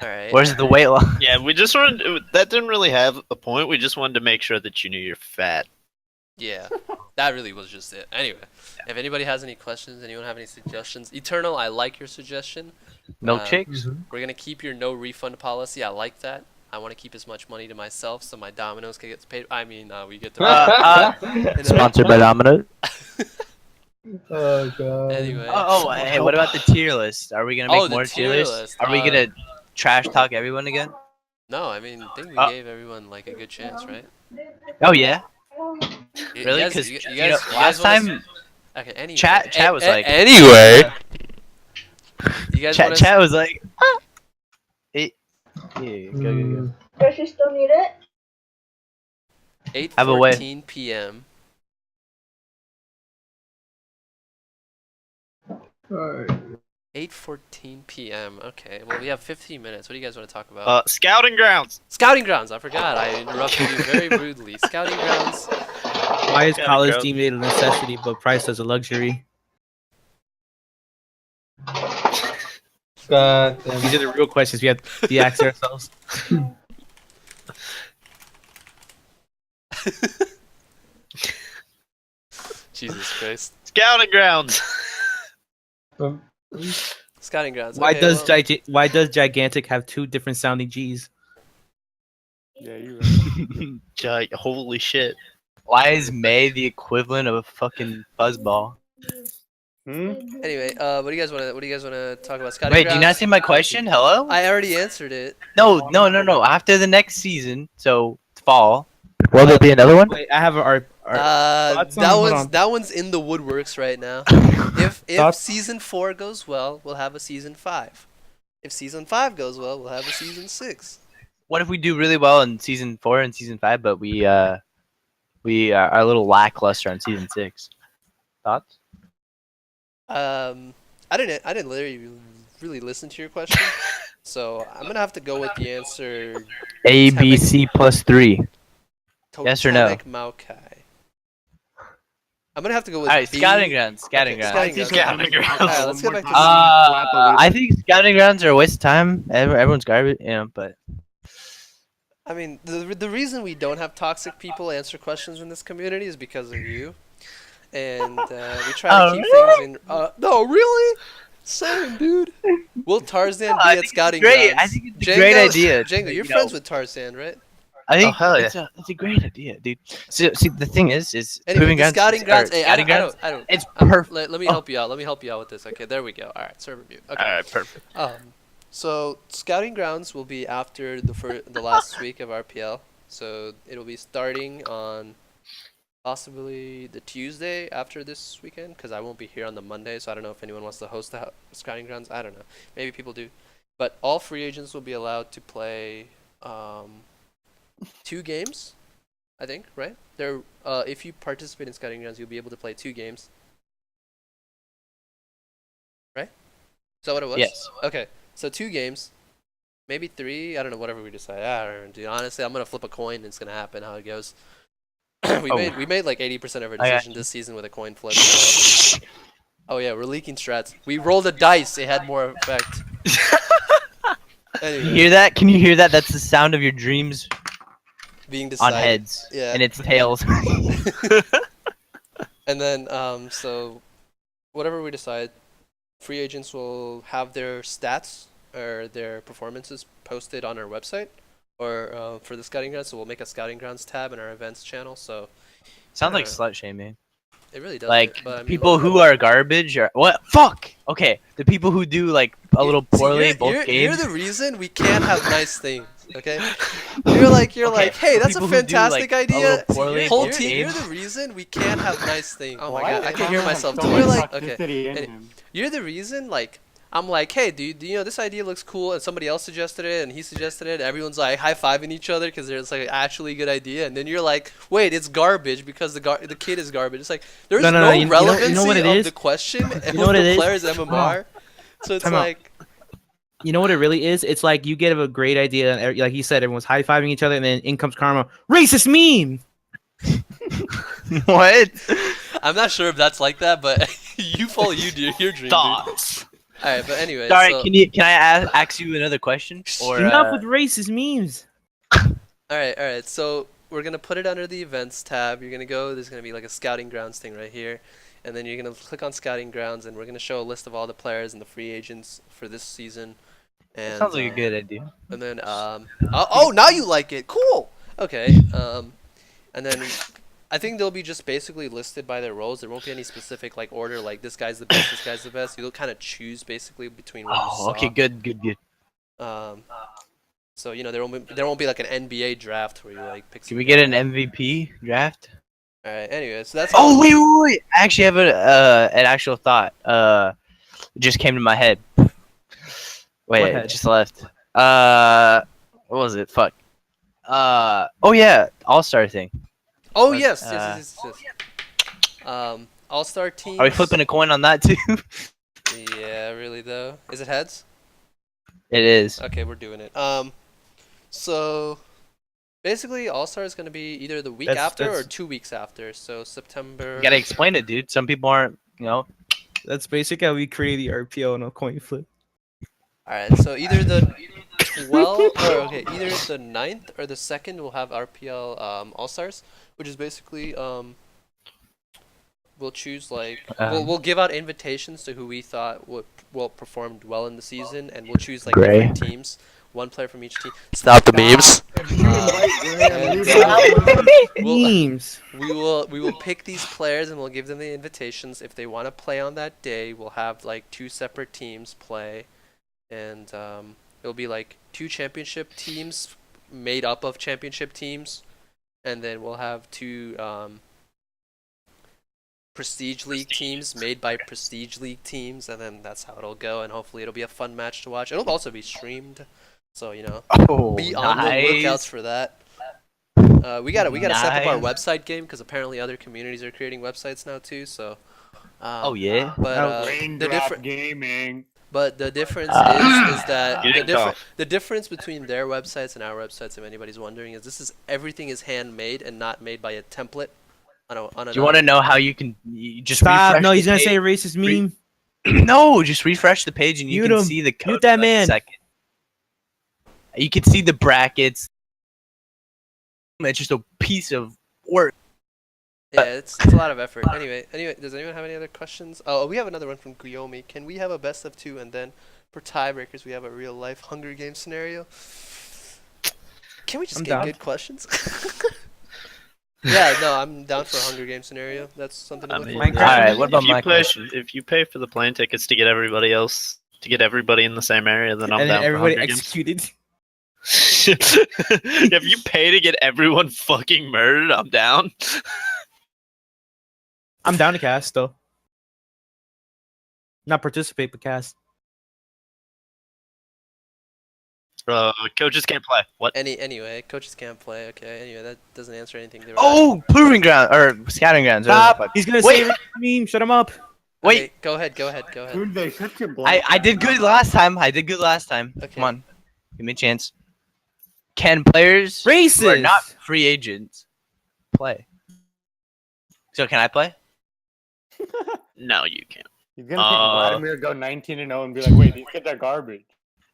All right. Where's the weight loss? Yeah, we just wanted. That didn't really have a point. We just wanted to make sure that you knew you're fat. Yeah, that really was just it. Anyway, if anybody has any questions, anyone have any suggestions, Eternal, I like your suggestion. Milkshakes? We're gonna keep your no refund policy. I like that. I want to keep as much money to myself so my Domino's can get paid. I mean, we get to. Sponsored by Domino's. Oh, God. Anyway. Hey, what about the tier list? Are we gonna make Oh, the more tier tier lists? list, Are we gonna trash talk everyone again? No, I mean, I think we Oh. gave everyone like a good chance, right? Oh yeah, You really? guys- Because you you guys- know, you guys last wanna s- time Okay, anyway. Chat was like- Anyway. You guys want to. chat was like, yeah, go. Does she still need it? Have a way. 8:14 p.m. Alright. 8:14 p.m. Okay, well we have 15 minutes. What do you guys want to talk about? Scouting grounds. Scouting grounds. I forgot. I interrupted you very rudely. Scouting grounds. Why is Scouting college grounds. deemed a necessity but priced as a luxury? God damn These it. are the real questions we have to be asking ourselves. Jesus Christ. Scouting grounds. Um, Scouting grounds. Why Okay, does well, why does gigantic have 2 different sounding G's? Yeah, you're right. Holy shit. Why is May the equivalent of a fucking fuzzball? anyway, what do you guys want to talk about? Scouting Wait, do you not grounds? see my question? Hello? I already answered it. No. After the next season, so fall, will there be another one? Wait, I have a thoughts on- hold on. That one's in the woodworks right now. If Thoughts? season 4 goes well, we'll have a season 5. If season 5 goes well, we'll have a season 6. What if we do really well in season 4 and season 5, but we are a little lackluster on season 6? Thoughts? I didn't really listen to your question, so I'm gonna have to go with the answer. A, B, C plus 3. Yes or no? Totemic Maokai. I'm gonna have to go with Alright, B. scouting grounds. Scouting Okay, grounds. scouting grounds. Scouting grounds. Alright, let's get back to I think scouting grounds are a waste of time. Everyone's garbage, but I mean, the reason we don't have toxic people answer questions in this community is because of you, and we try to keep things in. No, really? Same, dude. Will Tarzan be at scouting great. grounds? I think it's a great idea. Django, you're You friends know. with Tarzan, right? I think hell yeah. it's a great idea, dude. So, see, the thing is Anyway, proving the grounds. scouting grounds. Hey, scouting grounds. I don't. It's perfect. Let me Oh. help you out. Let me help you out with this. Okay, there we go. All right, server mute. Okay. Alright, perfect. So scouting grounds will be after the last week of RPL. So it'll be starting on possibly the Tuesday after this weekend, because I won't be here on the Monday. So I don't know if anyone wants to host the scouting grounds. I don't know. Maybe people do. But all free agents will be allowed to play 2 games, I think, right? There, if you participate in scouting grounds, you'll be able to play 2 games. Right? Is that what it was? Yes. Okay. So 2 games, maybe 3. I don't know. Whatever we decide. I don't know, dude. Honestly, I'm gonna flip a coin. And it's gonna happen. How it goes. we made like 80% of our I got decisions this season with a coin flip. So. Oh yeah, we're leaking strats. We rolled a dice. It had more effect. You Anyway, hear that? Can you hear that? That's the sound of your dreams being on decided. heads, Yeah. and it's tails. And then, so whatever we decide, free agents will have their stats or their performances posted on our website or for the scouting grounds. So we'll make a scouting grounds tab in our events channel. So Sounds like Uh, slut shaming. it really does. Like but I mean, people who are garbage or what? Fuck. Okay, the people who do like a little See, poorly you're, in both you're games. the reason we can't have nice things. Okay, you're like, Okay, hey, that's a people who do, fantastic like, a idea. little poorly in Whole both team, you're games. the reason we can't have nice things. Oh my Why god, I does can hear Connor have myself. so too. much You're like, toxicity in okay, him? you're the reason. Like, I'm like, hey, do you know this idea looks cool? And somebody else suggested it, and he suggested it. And everyone's like high fiving each other because it's like actually a good idea. And then you're like, wait, it's garbage because the kid is garbage. It's like there's no you know relevancy what it of is? the question You know what of it the is? player's MMR. So it's Time out. like. You know what it really is? It's like you get a great idea, and like you said, everyone's high fiving each other, and then in comes karma. Racist meme. What? I'm not sure if that's like that, but you follow your dream, dude. Thoughts. All right, but anyway. Sorry, so, can I ask you another question? Or Enough with racist memes. all right. So we're gonna put it under the events tab. You're gonna go. There's gonna be like a scouting grounds thing right here, and then you're gonna click on scouting grounds, and we're gonna show a list of all the players and the free agents for this season. And sounds like a good idea. And then oh, now you like it. Cool. Okay. And then I think they'll be just basically listed by their roles. There won't be any specific like order, like this guy's the best, this guy's the best. You'll kind of choose basically between what you Oh, saw. okay, good. So you know there won't be like an NBA draft where you like pick. Can we get an MVP draft? All right. Anyway, so that's. Oh wait! I actually have an actual thought. It just came to my head. Wait, What it head? just left. What was it? Fuck. Oh yeah, All-Star thing. Oh But, yes. All-star teams. Are we flipping a coin on that too? Yeah, really though. Is it heads? It is. Okay, we're doing it. So Basically, All Star is gonna be either the week That's- after or that's- 2 weeks after. So September. You gotta explain it, dude. Some people aren't, That's basically how we create the RPL on a coin flip. All right. So either the 12 or okay, either the 9th or the 2nd will have RPL All Stars, which is basically we'll choose like we'll give out invitations to who we thought would performed well in the season, and we'll choose like Gray. different teams, one player from each team. Stop the memes. Memes. We will pick these players and we'll give them the invitations. If they want to play on that day, we'll have like 2 separate teams play, and it'll be like 2 championship teams made up of championship teams, and then we'll have 2 Prestige League teams made by Prestige League teams, and then that's how it'll go. And hopefully it'll be a fun match to watch. It'll also be streamed, so be on the lookouts for that. We gotta step up our website game, because apparently other communities are creating websites now too. So. Oh yeah. But the Raindrop different. gaming. But the difference is that Get it off. the difference between their websites and our websites, if anybody's wondering, is everything is handmade and not made by a template. Do you want to know how you just Stop. refresh No, the he's gonna page? say a racist meme. No, just refresh the page and you Mute can him. see the code. Mute that for, like, a man. second. You can see the brackets. It's just a piece of work. Yeah, it's a lot of effort. Anyway, does anyone have any other questions? Oh, we have another one from Guillaume. Can we have a best of 2 and then for tiebreakers we have a real life Hunger Games scenario? Can we just I'm get down. good questions? Yeah, no, I'm down for a Hunger Games scenario. That's something to I look mean, forward to. Minecraft. Alright, what about if you my pay, question? if you pay for the plane tickets to get everybody in the same area, then I'm And down then everybody for Hunger Games. executed. If you pay to get everyone fucking murdered, I'm down. I'm down to cast though. Not participate, but cast. Coaches can't play. What? Anyway, coaches can't play. Okay. Anyway, that doesn't answer anything. They were Oh, proving ground or scouting grounds. Stop. He's gonna Wait. say a racist meme. Shut him up. asking. Wait. Okay, go ahead. Dude, they shut your blank. I did good last time. Okay. Come on, give me a chance. Can players who are Racist. not free agents play? So can I play? No, you can't. He's gonna pick Vladimir, go 19-0, and be like, "Wait, these kids are garbage."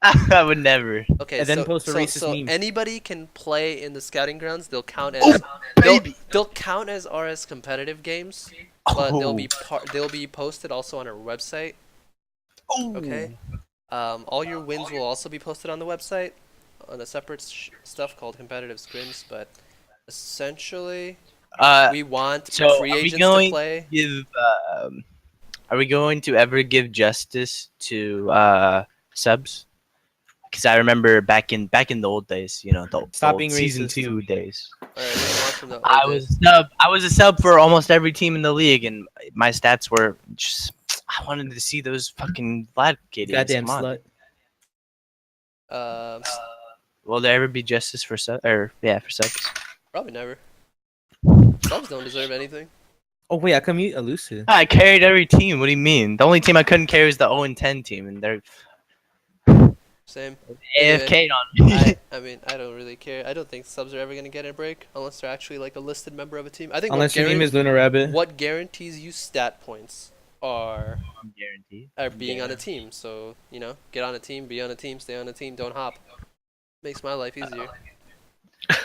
I would never. Okay, And then post a racist so meme. anybody can play in the scouting grounds. They'll count as Oh, baby. they'll count as RS competitive games, but they'll be posted also on our website. Oh. Okay. All your wins will also be posted on the website on a separate stuff called competitive scrims. But essentially, we want so free are we agents to going play. Are we going to ever give justice to subs? Because I remember back in the old days, the Stop old being season racist. 2 days. All right, what do you want from the I old was days? I was a sub for almost every team in the league, and my stats were just. I wanted to see those fucking Vlad KDs. Goddamn Come on. slut. Will there ever be justice for subs? For subs? Probably never. Subs don't deserve anything. Oh wait, I can mute elusive. I carried every team. What do you mean? The only team I couldn't carry was the 0-10 team, and they're Same. AFK'd on me. I mean, I don't really care. I don't think subs are ever gonna get a break unless they're actually like a listed member of a team. I think Unless your name is Luna Rabbit. what guarantees you stat points are Guaranteed. being on a team. So get on a team, be on a team, stay on a team, don't hop. Makes my life easier.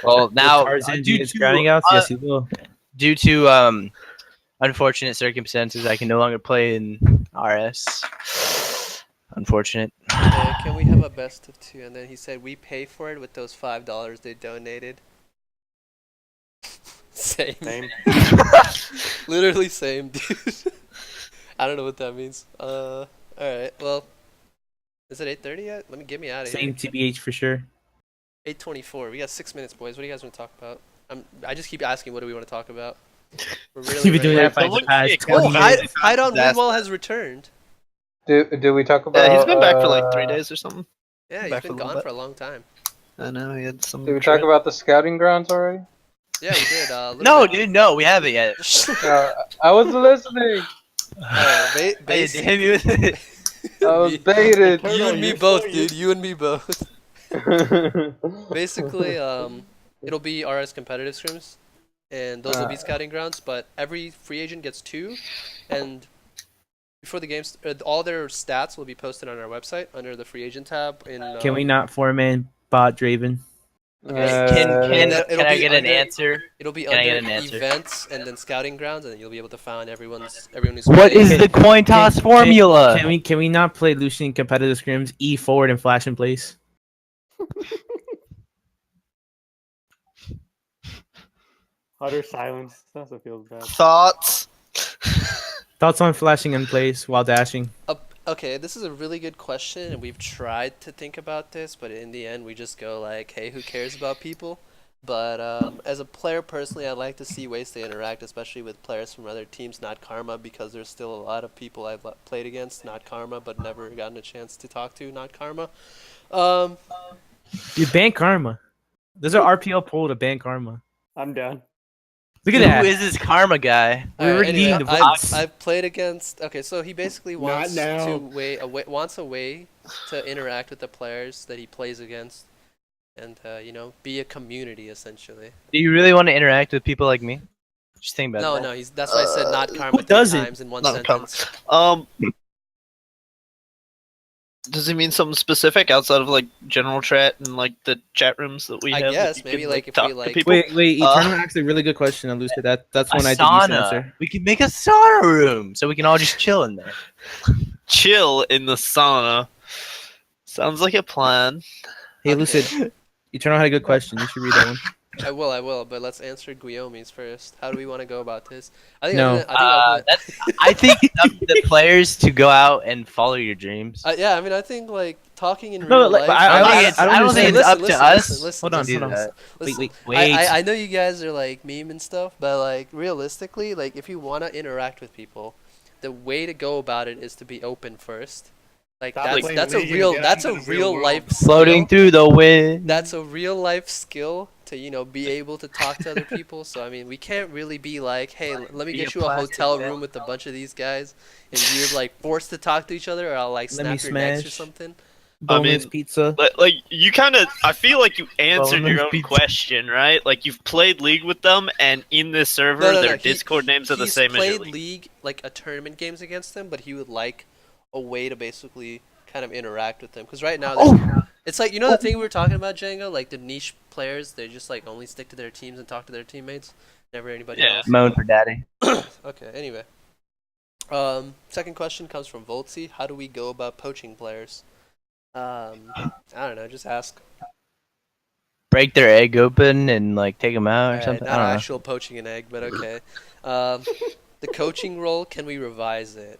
Well, now Tarzan is crowning out. Yes, he will. due to unfortunate circumstances, I can no longer play in RS. Unfortunate. Can we have a best of 2? And then he said we pay for it with those $5 they donated. Same. Literally same, dude. I don't know what that means. All right. Well, is it 8:30 yet? Get me out of Same here. TBH for sure. 8:24. We got 6 minutes, boys. What do you guys want to talk about? I just keep asking, what do we want to talk about? We're really You've been doing ready. that for Someone the past get 20 Oh, minutes. Hide on Disaster. Windwall has returned. Do we talk about? Yeah, he's been back for like 3 days or something. Yeah, he's Back for been a little gone bit. for a long time. I know he had some. Did we talk about the scouting grounds already? Yeah, we did. No, dude, no, we haven't yet. I was listening. Hey, damn you. I was baited. You and me both, dude. You and me both. Basically, it'll be RS competitive scrims, and those will be scouting grounds. But every free agent gets 2, and before the games, all their stats will be posted on our website under the free agent tab. Can we not 4-man bot Draven? It'll Can I be get an under- answer? It'll be Can I under get an answer? events and then scouting grounds, and then you'll be able to find everyone who's What playing. is the coin toss formula? Can we not play Lucian competitive scrims? E forward and flash in place. Utter silence. That's what feels bad. Thoughts? Thoughts on flashing in place while dashing? Okay, this is a really good question, and we've tried to think about this, but in the end, we just go like, "Hey, who cares about people?" But as a player personally, I'd like to see ways to interact, especially with players from other teams, not Karma, because there's still a lot of people I've played against, not Karma, but never gotten a chance to talk to, not Karma. You ban Karma. There's an RPL poll to ban Karma. I'm done. Look at that. Who is this karma guy? We were leading the votes. I've played against. Okay, so he basically wants now. wants a way to interact with the players that he plays against, and be a community essentially. Do you really want to interact with people like me? Just think about that. No, that's why I said not Karma who 3 doesn't? times in one Not Karma. sentence. Does he mean something specific outside of like general chat and like the chat rooms that we I have? guess, that you maybe, can, like, if talk we, to like- people? Wait, Eternal asked a really good question, Elucid. That's A one I did use to sauna. answer. We could make a sauna room so we can all just chill in there. Chill in the sauna. Sounds like a plan. Hey, Okay. Lucid, Eternal had a good question. You should read that one. I will, but let's answer Guillaume's first. How do we want to go about this? I think No. I think it's up to the players to go out and follow your dreams. yeah, I mean, I think like talking in No, real like, life. I don't think it's up to us. Hold on, listen, hold on. listen, listen. Wait. I know you guys are like meme and stuff, but like realistically, like if you want to interact with people, the way to go about it is to be open first. Like Stop playing that's a League and real get that's out a into the real real life world. Floating skill. through the wind. That's a real life skill to be able to talk to other people. So I mean, we can't really be like, hey, let me Be get a you a plastic hotel bag. room with a bunch of these guys, and you're like forced to talk to each other, or I'll like Let me snap your necks or smash. something. Boneless mean, pizza. Like you kind of, I feel like you answered Boneless your own pizza. question, right? Like you've played League with them, and in this server, No, their he- Discord names are the he's same as your played League. League like a tournament games against them, but he would like a way to basically kind of interact with them. Because right now, it's like the thing we were talking about, Django, like the niche players, they just like only stick to their teams and talk to their teammates, never anybody Yeah. else. Moan for daddy. Okay, anyway. Second question comes from Voltsy. How do we go about poaching players? I don't know, just ask. Break their egg open and like take them out or Alright, something. I not don't know. actual poaching an egg, but okay. The coaching role, can we revise it?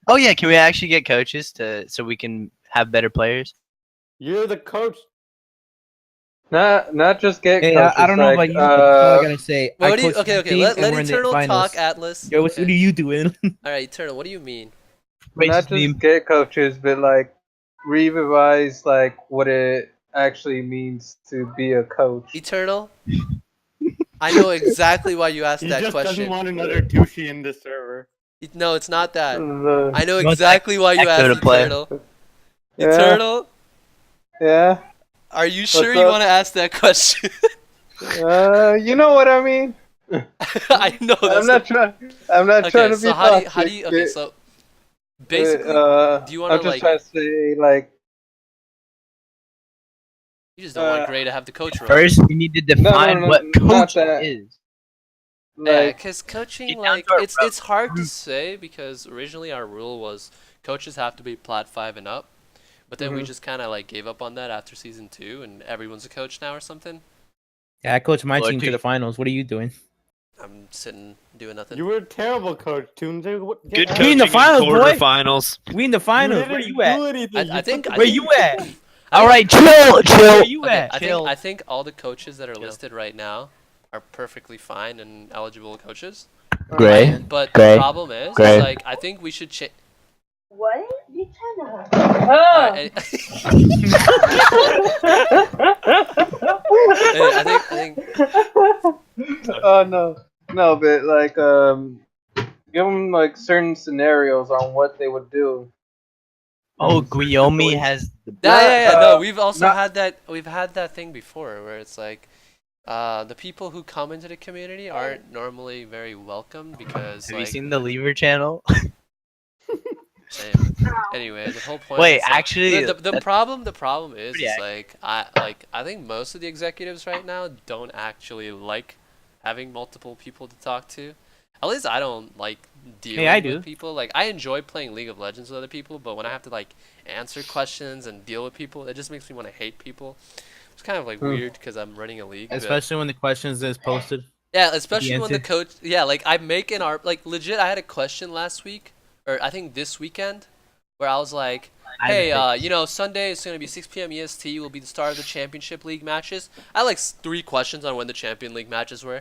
Oh yeah, can we actually get coaches so we can have better players? You're the coach. Not just get Hey, coaches. I don't know like, about you, but that's all I gotta say. Well, I what do you, coached okay, the team let and we're in the Eternal finals. talk, Atlas. Yo, what Okay. are you doing? Alright, Eternal, what do you mean? not Racist meme. just get coaches, but like revise like what it actually means to be a coach. Eternal? I know exactly why you asked He that just doesn't question. want another douchey in this server. No, it's not that. Uh, I know You want exactly why you Echo asked to play. Eternal. Yeah. Eternal, yeah. are you sure What's you up? want to ask that question? You know what I mean. I know that's I'm not trying. I'm not trying to be so toxic. how do you okay, so basically do do you wanna, I'm just like- trying to say like. you just don't want Gray to have the coach role. First, we need to define no, what not coaching that. is. Yeah, Like, because coaching, Get down like, to our it's hard to say because originally our rule was coaches have to be plat 5 and up, but then we Mhm. just kind of like gave up on that after season 2, and everyone's a coach now or something. Yeah, I coached my Well, team to dude. the finals. What are you doing? I'm sitting doing nothing. You were a terrible coach, Toons. Get Good out. We in coaching the finals, boy. quarterfinals. We in the You finals. didn't Where you do at? anything. I think- took I Where the- you at? All right, chill. Where you Okay, at? I think all the coaches that are listed right now are perfectly fine and eligible coaches. Gray. But Gray. the problem is Gray. like I think we should change. What? You trying to? I think Oh no, but like give them like certain scenarios on what they would do. Oh, Guillaume has the. yeah. No, we've also not- had that. We've had that thing before where it's like, The people who come into the community aren't normally very welcome because Have you like seen the Lever channel? same. Anyway, the whole point Wait, is like, actually, the that's problem is pretty like I think most of the executives right now don't actually like having multiple people to talk to. At least I don't like dealing I with do. people. Like I enjoy playing League of Legends with other people, but when I have to like answer questions and deal with people, it just makes me want to hate people. It's kind of like weird because I'm running a league. But Especially when the questions is posted. yeah, especially when the answer. coach. Yeah, like I make an art. Like legit, I had a question last week, or I think this weekend, where I was like, I have a "Hey, fix. you know, Sunday is gonna be 6 p.m. EST. Will be the start of the Championship League matches." I had like 3 questions on when the Champion League matches were.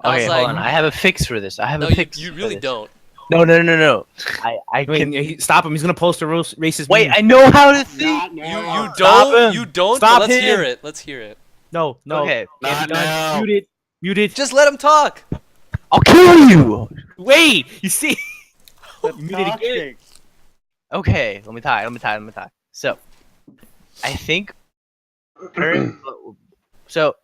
I was Okay, hold like, on. I have a fix for this. I have "No, a you fix. you for really this. don't." No. I Wait, can. stop him. He's gonna post a racist Wait, meme. I know how to think. Not now. You Stop don't. him. You don't. Stop but let's hear him. it. Let's hear it. No. Okay, Can't be Not done. now. Muted. Just let him talk. I'll kill you. Wait. You see? That's You muted again. toxic. Okay, let me tie. So, I think current. So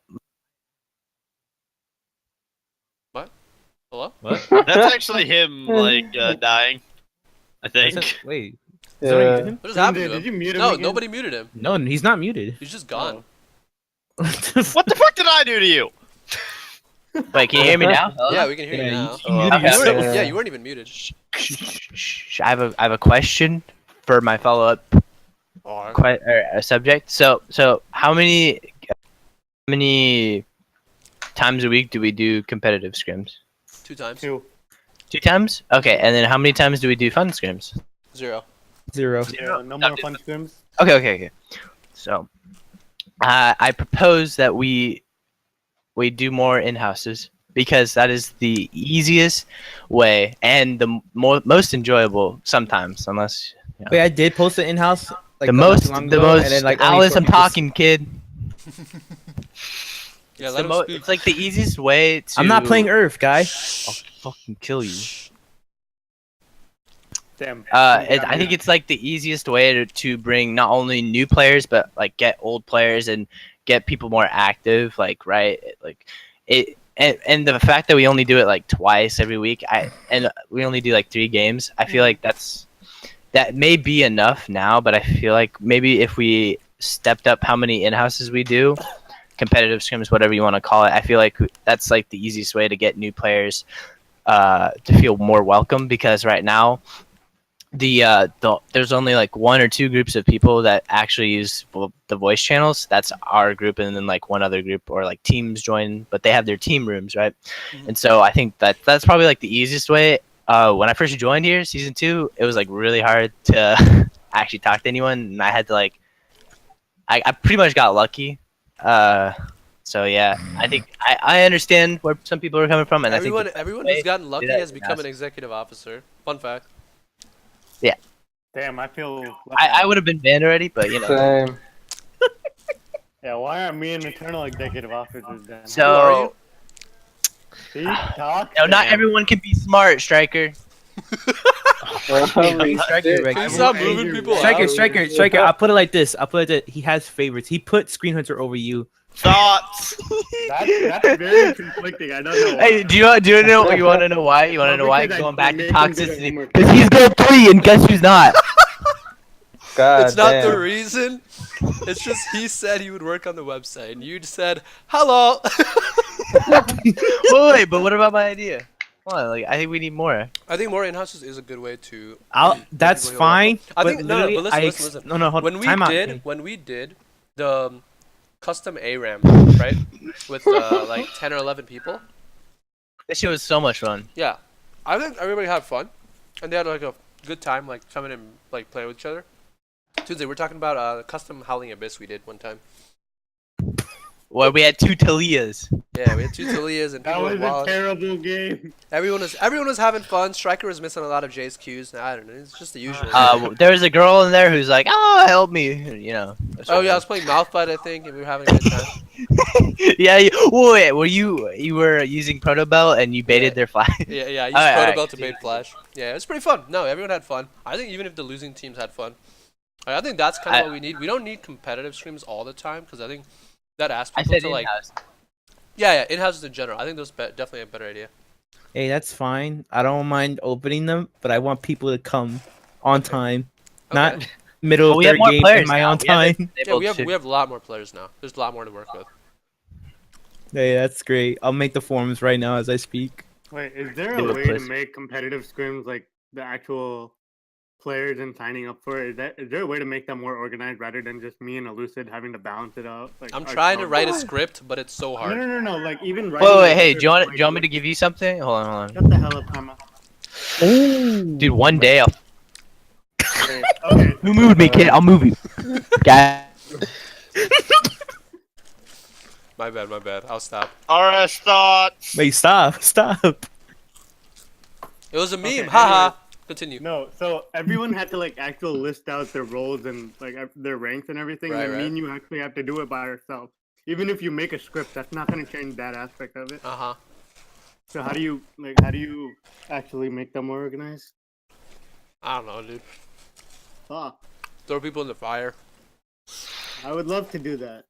Hello. What? That's actually him, like, dying. I think. Wait. Yeah. Somebody mute him? What just happened to Did him? you mute him No, again? nobody muted him. No, he's not muted. He's just gone. What the fuck did I do to you? wait, can you hear me now? Yeah, we can hear you Yeah, now. you muted Okay. You weren't- yourself. yeah, you weren't even muted. Shh, I have a question for my follow up subject. So how many times a week do we do competitive scrims? 2 times. 2. 2 times. Okay, and then how many times do we do fun scrims? 0. 0. No more fun scrims. Okay. So, I propose that we do more in houses because that is the easiest way and the most enjoyable sometimes, unless Wait, I did post it in house. Like the not most too long ago, and then, like, only Alice, 4 I'm people talking, kid. Yeah, It's, let him speak. it's like the easiest way to. I'm not playing Earth, guy. I'll fucking kill you. Damn. I think it's like the easiest way to bring not only new players but like get old players and get people more active. Like right, like it. And the fact that we only do it like twice every week, and we only do like 3 games. I feel like that may be enough now, but I feel like maybe if we stepped up how many in-houses we do, competitive scrims, whatever you want to call it, I feel like that's like the easiest way to get new players to feel more welcome because right now there's only like 1 or 2 groups of people that actually use the voice channels. That's our group, and then like 1 other group or like teams join, but they have their team rooms, right? Mhm. And so I think that's probably like the easiest way. When I first joined here, season 2, it was like really hard to actually talk to anyone, and I had to like I pretty much got lucky. So yeah, I think I understand where some people are coming from, and Everyone who's gotten lucky that has become fast. an executive officer. Fun fact. Damn, I feel. left I out. would have been banned already, but you know. Same. Yeah, why aren't me and maternal executive officers then? Who are you? So See, talk. no, not Damn. everyone can be smart, Striker. Striker, right? Can you stop moving people out? Striker. I'll put it like this. He has favorites. He put Screen Hunter over you. Thoughts. That's very conflicting. I don't know. Why. Hey, do you want to know why? You want to know why? Because I Going back to make him do the toxicity. homework. Because he's gold 3, and guess who's not? God It's not the damn. reason. It's just he said he would work on the website, and you said hello. Wait, but what about my idea? Come on, like I think we need more. I think more in-houses is a good way to. That's people who are fine. welcome. I but think no, literally, but listen, I listen. No, hold When we time out. did the custom ARAM, right, with like 10 or 11 people. That shit was so much fun. Yeah, I think everybody had fun, and they had like a good time, like coming and like playing with each other. Tuesday, we're talking about the custom Howling Abyss we did one time. Well, we had 2 Talias. Yeah, we had 2 Talias and That people was were a wild. terrible game. Everyone was having fun. Striker was missing a lot of Jay's cues. I don't know. It's just the usual. There was a girl in there who's like, "Oh, help me," you know. Oh yeah, I was playing Mouthbite, I think, and we were having a good time. Yeah. Wait, were you were using Protobell and you baited Yeah. their flag? Yeah, I used Alright, Protobell to bait Flash. Yeah, it was pretty fun. No, everyone had fun. I think even if the losing teams had fun, I think that's kind of what we need. We don't need competitive streams all the time because I think that asks I people said to like. in-house. Yeah, in-houses in general. I think those definitely a better idea. Hey, that's fine. I don't mind opening them, but I want people to come on Okay. time, Okay. not middle Well, of we have third more game in players my now. own We have it time. Yeah, enabled we to- have a lot more players now. There's a lot more to work with. Hey, that's great. I'll make the forums right now as I speak. Wait, is there Do a it, way to please. make competitive scrims like the actual players and signing up for it? Is there a way to make them more organized rather than just me and Elucid having to balance it out? Like I'm our trying to strong- write a script, but it's so No, hard. no, no, no. Like even Wait, writing. wait, a hey, do script, you want like, do you want me to give you something? Hold on. Shut the hell up, Emma. Dude, one day I'll Okay, okay. you move me, kid. I'll move you. Guy. My bad. I'll stop. RS thoughts. Wait, stop. It was a meme. Okay, Haha. Continue. No, so everyone had to like actual list out their roles and like their ranks and everything. Right, and right. me and you actually have to do it by ourselves. Even if you make a script, that's not going to change that aspect of it. Uh-huh. So how do you actually make them more organized? I don't know, dude. Fuck. Throw people in the fire. I would love to do that.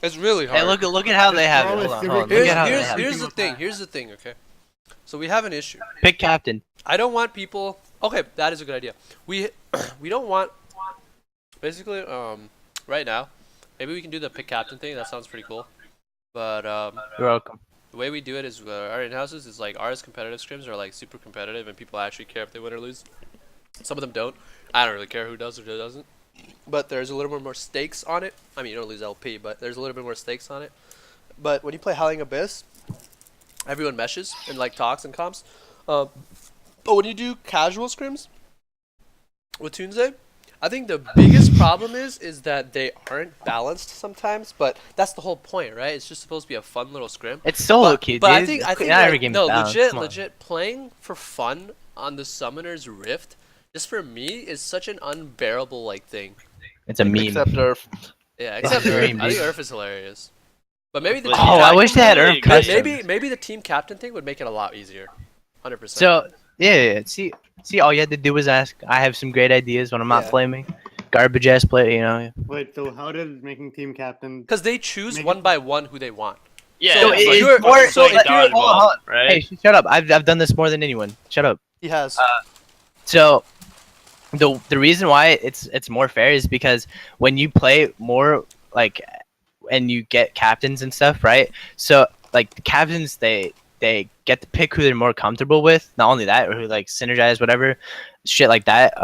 It's really hard. Hey, look at how they have it. Throw a Hold on. civic- Look Here's, at how they here's, have it. here's the thing. Here's the thing, okay? So we have an issue. Pick captain. I don't want people. Okay, that is a good idea. We don't want. Basically, right now, maybe we can do the pick captain thing. That sounds pretty cool. But You're welcome. the way we do it is our in-houses is like ours competitive scrims are like super competitive and people actually care if they win or lose. Some of them don't. I don't really care who does or who doesn't. But there's a little bit more stakes on it. I mean, you don't lose LP, but there's a little bit more stakes on it. But when you play Howling Abyss, everyone meshes and like talks and comps. But when you do casual scrims with Tunze, I think the biggest problem is that they aren't balanced sometimes. But that's the whole point, right? It's just supposed to be a fun little scrim. It's solo But, queue, but dude. I think not every like, game is no, balanced. Come on. legit playing for fun on the Summoner's Rift, just for me, is such an unbearable like thing. It's a meme. Except Earth. Yeah, It's except a Earth. dream, I think dude. Earth is hilarious. But maybe the But team Oh, I cap- wish they had really Earth good. custom. maybe the team captain thing would make it a lot easier. 100%. So yeah. See, all you had to do was ask. I have some great ideas when I'm not Yeah. flaming. Garbage ass play, you know. Wait, so how does making team captain? because they choose Make one it- by one who they want. Yeah, So it's if like you're- fucking so playing if you're- dodgeball, hold on. right? Hey, shut up. I've done this more than anyone. Shut up. He has. So the reason why it's more fair is because when you play more like and you get captains and stuff, right? So like the captains they get to pick who they're more comfortable with. Not only that, or who like synergize, whatever, shit like that.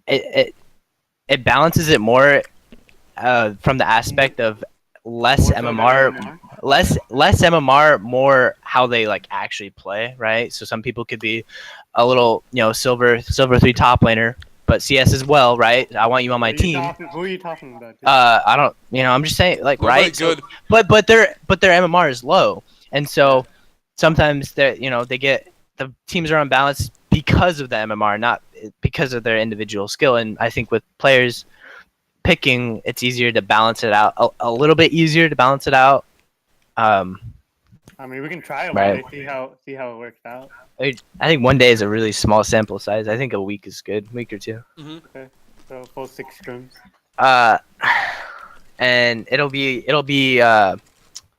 It balances it more from the aspect of less More so than MMR, less MMR, more how they like actually play, right? So some people could be a little, silver 3 top laner, but CS as well, right? I want you on my team. Who are you talking about? I don't, I'm just saying, like, Nobody right? So- good. but their MMR is low, and so sometimes they get the teams are unbalanced because of the MMR, not because of their individual skill. And I think with players picking, it's easier to balance it out, a little bit easier to balance it out. I mean, we can try it Right. one day, see how it works out. I think one day is a really small sample size. I think a week is good, week or two. So full 6 scrims. And it'll be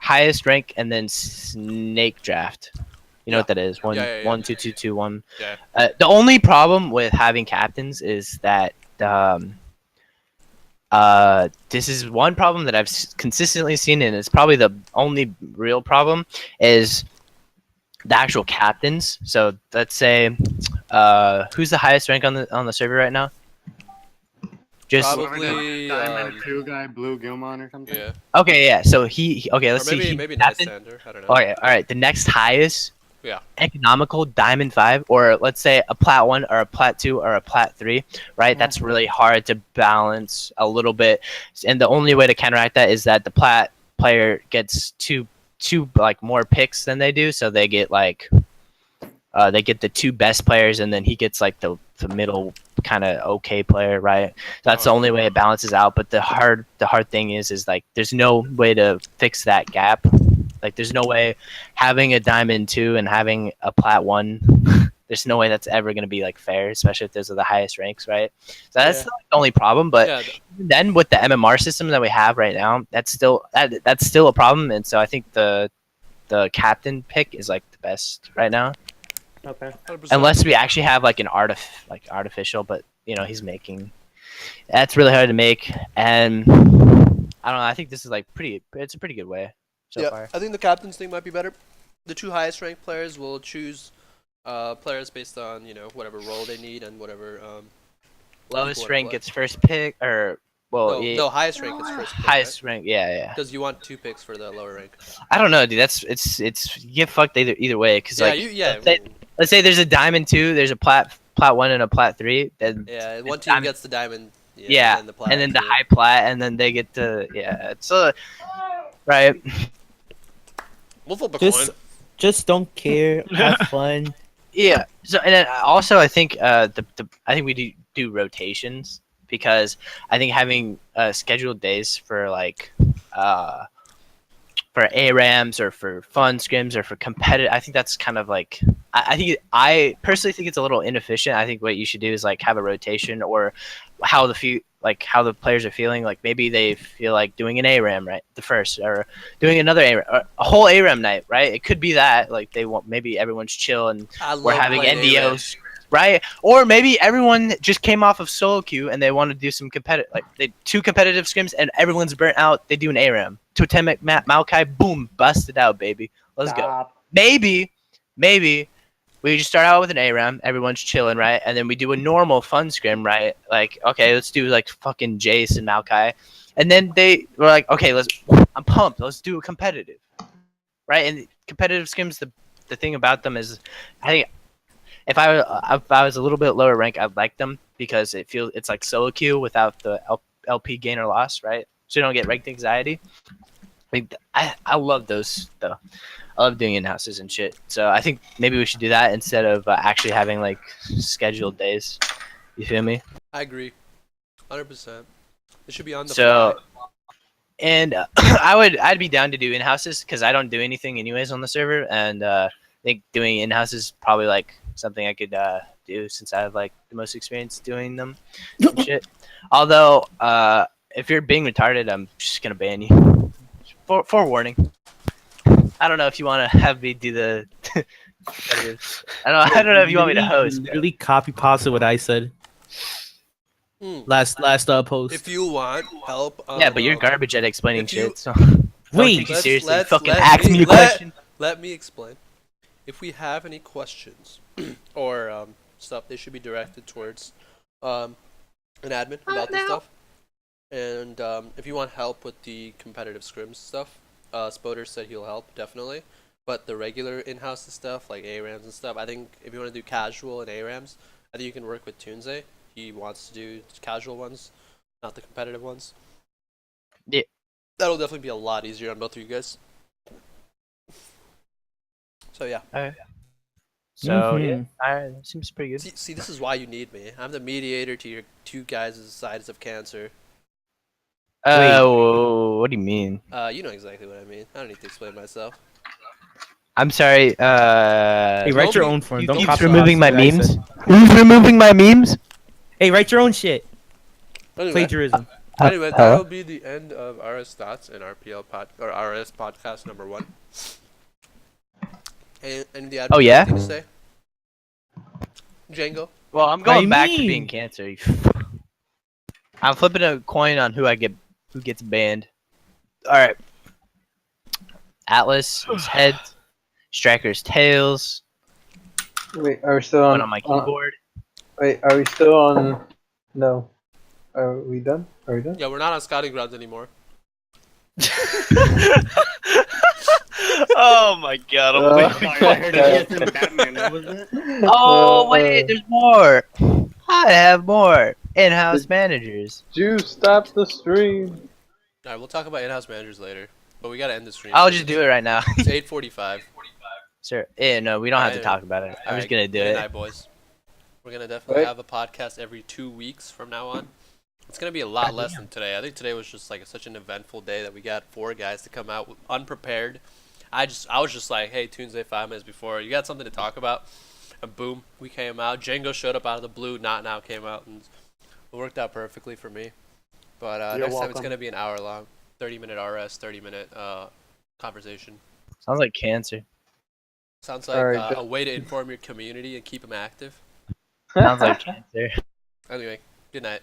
highest rank and then snake draft. You know Yeah. what that is? One, Yeah. 1, 2, 2, 2, 1. Yeah. The only problem with having captains is that this is one problem that I've consistently seen, and it's probably the only real problem is the actual captains. So let's say, who's the highest rank on the server right now? Just Probably. Diamond 2 guy, Blue Gilmon or something. Yeah. okay, yeah. So okay. Or Let's maybe see. maybe captain. Nightstander. I don't know. All right. The next highest, Yeah. economical Diamond 5, or let's say a Plat 1 or a Plat 2 or a Plat 3, right? Yeah. That's really hard to balance a little bit, and the only way to counteract that is that the Plat player gets two like more picks than they do, so they get like they get the 2 best players, and then he gets like the middle kind of okay player, right? That's the only way it balances out. But the hard thing is like there's no way to fix that gap. Like there's no way having a Diamond 2 and having a Plat 1 there's no way that's ever going to be like fair, especially if those are the highest ranks, right? So that's Yeah. not the only problem. But Yeah, then with the MMR system that we have right now, that's still a problem. And so I think the captain pick is like the best right now, Okay. 100%. unless we actually have like an artificial. But he's making that's really hard to make, and I don't know. I think this is like it's a pretty good way so yeah, far. I think the captain's thing might be better. The two highest ranked players will choose players based on whatever role they need and whatever Lowest wanna rank play. gets first pick, or no, highest rank is first pick, highest rank. Yeah. because you want 2 picks for the lower rank. I don't know, dude. It's you get fucked either way. Cause Yeah, like let's say there's a diamond 2, there's a plat 1 and a plat 3. Then yeah, one team gets the diamond. yeah, and then the and then the two. high plat, and then they get the It's right. We'll flip a Just coin. just don't care. Have fun. Yeah. So and then also I think I think we do rotations, because I think having scheduled days for like for ARAMs or for fun scrims or for competitive, I think that's kind of like I personally think it's a little inefficient. I think what you should do is like have a rotation, or how the players are feeling. Like maybe they feel like doing an ARAM right the first, or doing another ARAM, or a whole ARAM night, right? It could be that like they want, maybe everyone's chill and we're having NDOs, right? Or maybe everyone just came off of solo queue and they want to do some competitive, like they 2 competitive scrims and everyone's burnt out. They do an ARAM. Totemic Maokai, boom, busted out, baby. Let's go. Maybe we just start out with an ARAM, everyone's chilling, right? And then we do a normal fun scrim, right? Like, okay, let's do like fucking Jace and Maokai. And then they were like, okay, I'm pumped. Let's do a competitive, right? And competitive scrims, the thing about them is, I think if I was a little bit lower rank, I'd like them because it's like solo queue without the LP gain or loss, right? So you don't get ranked anxiety. I love those though. I love doing in-houses and shit. So I think maybe we should do that instead of actually having like scheduled days. You feel me? I agree, 100%. It should be on the So, fly. and I'd be down to do in-houses because I don't do anything anyways on the server, and I think doing in-houses is probably like something I could do since I have like the most experience doing them and shit. Although, if you're being retarded, I'm just gonna ban you. Forewarning. I don't know if you want to have me do the. I don't know if you want me to host. Literally copy pasted what I said last post. If you want help, Yeah, but you're garbage at explaining if you- shit. So don't Wait. take you seriously. Let's- Fucking let ask me a question. Let me explain. If we have any questions or stuff, they should be directed towards an admin about this stuff. And if you want help with the competitive scrims stuff, Spoder said he'll help, definitely. But the regular in-house stuff, like ARAMs and stuff, I think if you want to do casual and ARAMs, I think you can work with Tunze. He wants to do casual ones, not the competitive ones. Yeah. That'll definitely be a lot easier on both of you guys. So yeah. So Mhm. yeah, alright, that seems pretty good. See, this is why you need me. I'm the mediator to your 2 guys' sides of cancer. What do you mean? You know exactly what I mean. I don't need to explain myself. I'm sorry. Hey, write your Don't be- own form. you Don't keep copy removing my what I memes. said. Who's removing my memes? Hey, write your own shit. Anyway, Plagiarism. anyway, that'll be the end of RS Stats and RPL or RS podcast number 1. Any of the admins Oh, yeah? anything to say? Django? Well, I'm What do going you back to mean? being cancer. I'm flipping a coin on who gets banned. All right. Atlas is heads. Striker's tails. Wait, are we still One on? on my keyboard. Wait, are we still on? No. Are we done? Are we done? Yeah, we're not on scouting grounds anymore. Oh my god, I'm waiting. Sorry, I heard it. Yes, and Batman. What was it? Oh wait, there's more. I have more in-house managers. Juice, stop the stream. Alright, we'll talk about in-house managers later. But we gotta end the stream. I'll just do it right now. It's 8:45. Sir, yeah, no, we don't have to Alright, talk about it. I'm just Alright, gonna do good it. night, boys. We're gonna definitely Wait. have a podcast every 2 weeks from now on. It's gonna be a lot less than today. I think today was just like such an eventful day that we got 4 guys to come out unprepared. I was just like, hey, Tuesday 5 minutes before, you got something to talk about? and boom, we came out. Django showed up out of the blue. Not Now came out, and it worked out perfectly for me. But You're next time it's welcome. gonna be an hour long, 30-minute RS, 30-minute conversation. Sounds like cancer. Sounds like Alright, a way to inform your community and keep them active. Sounds like cancer. Anyway, good night.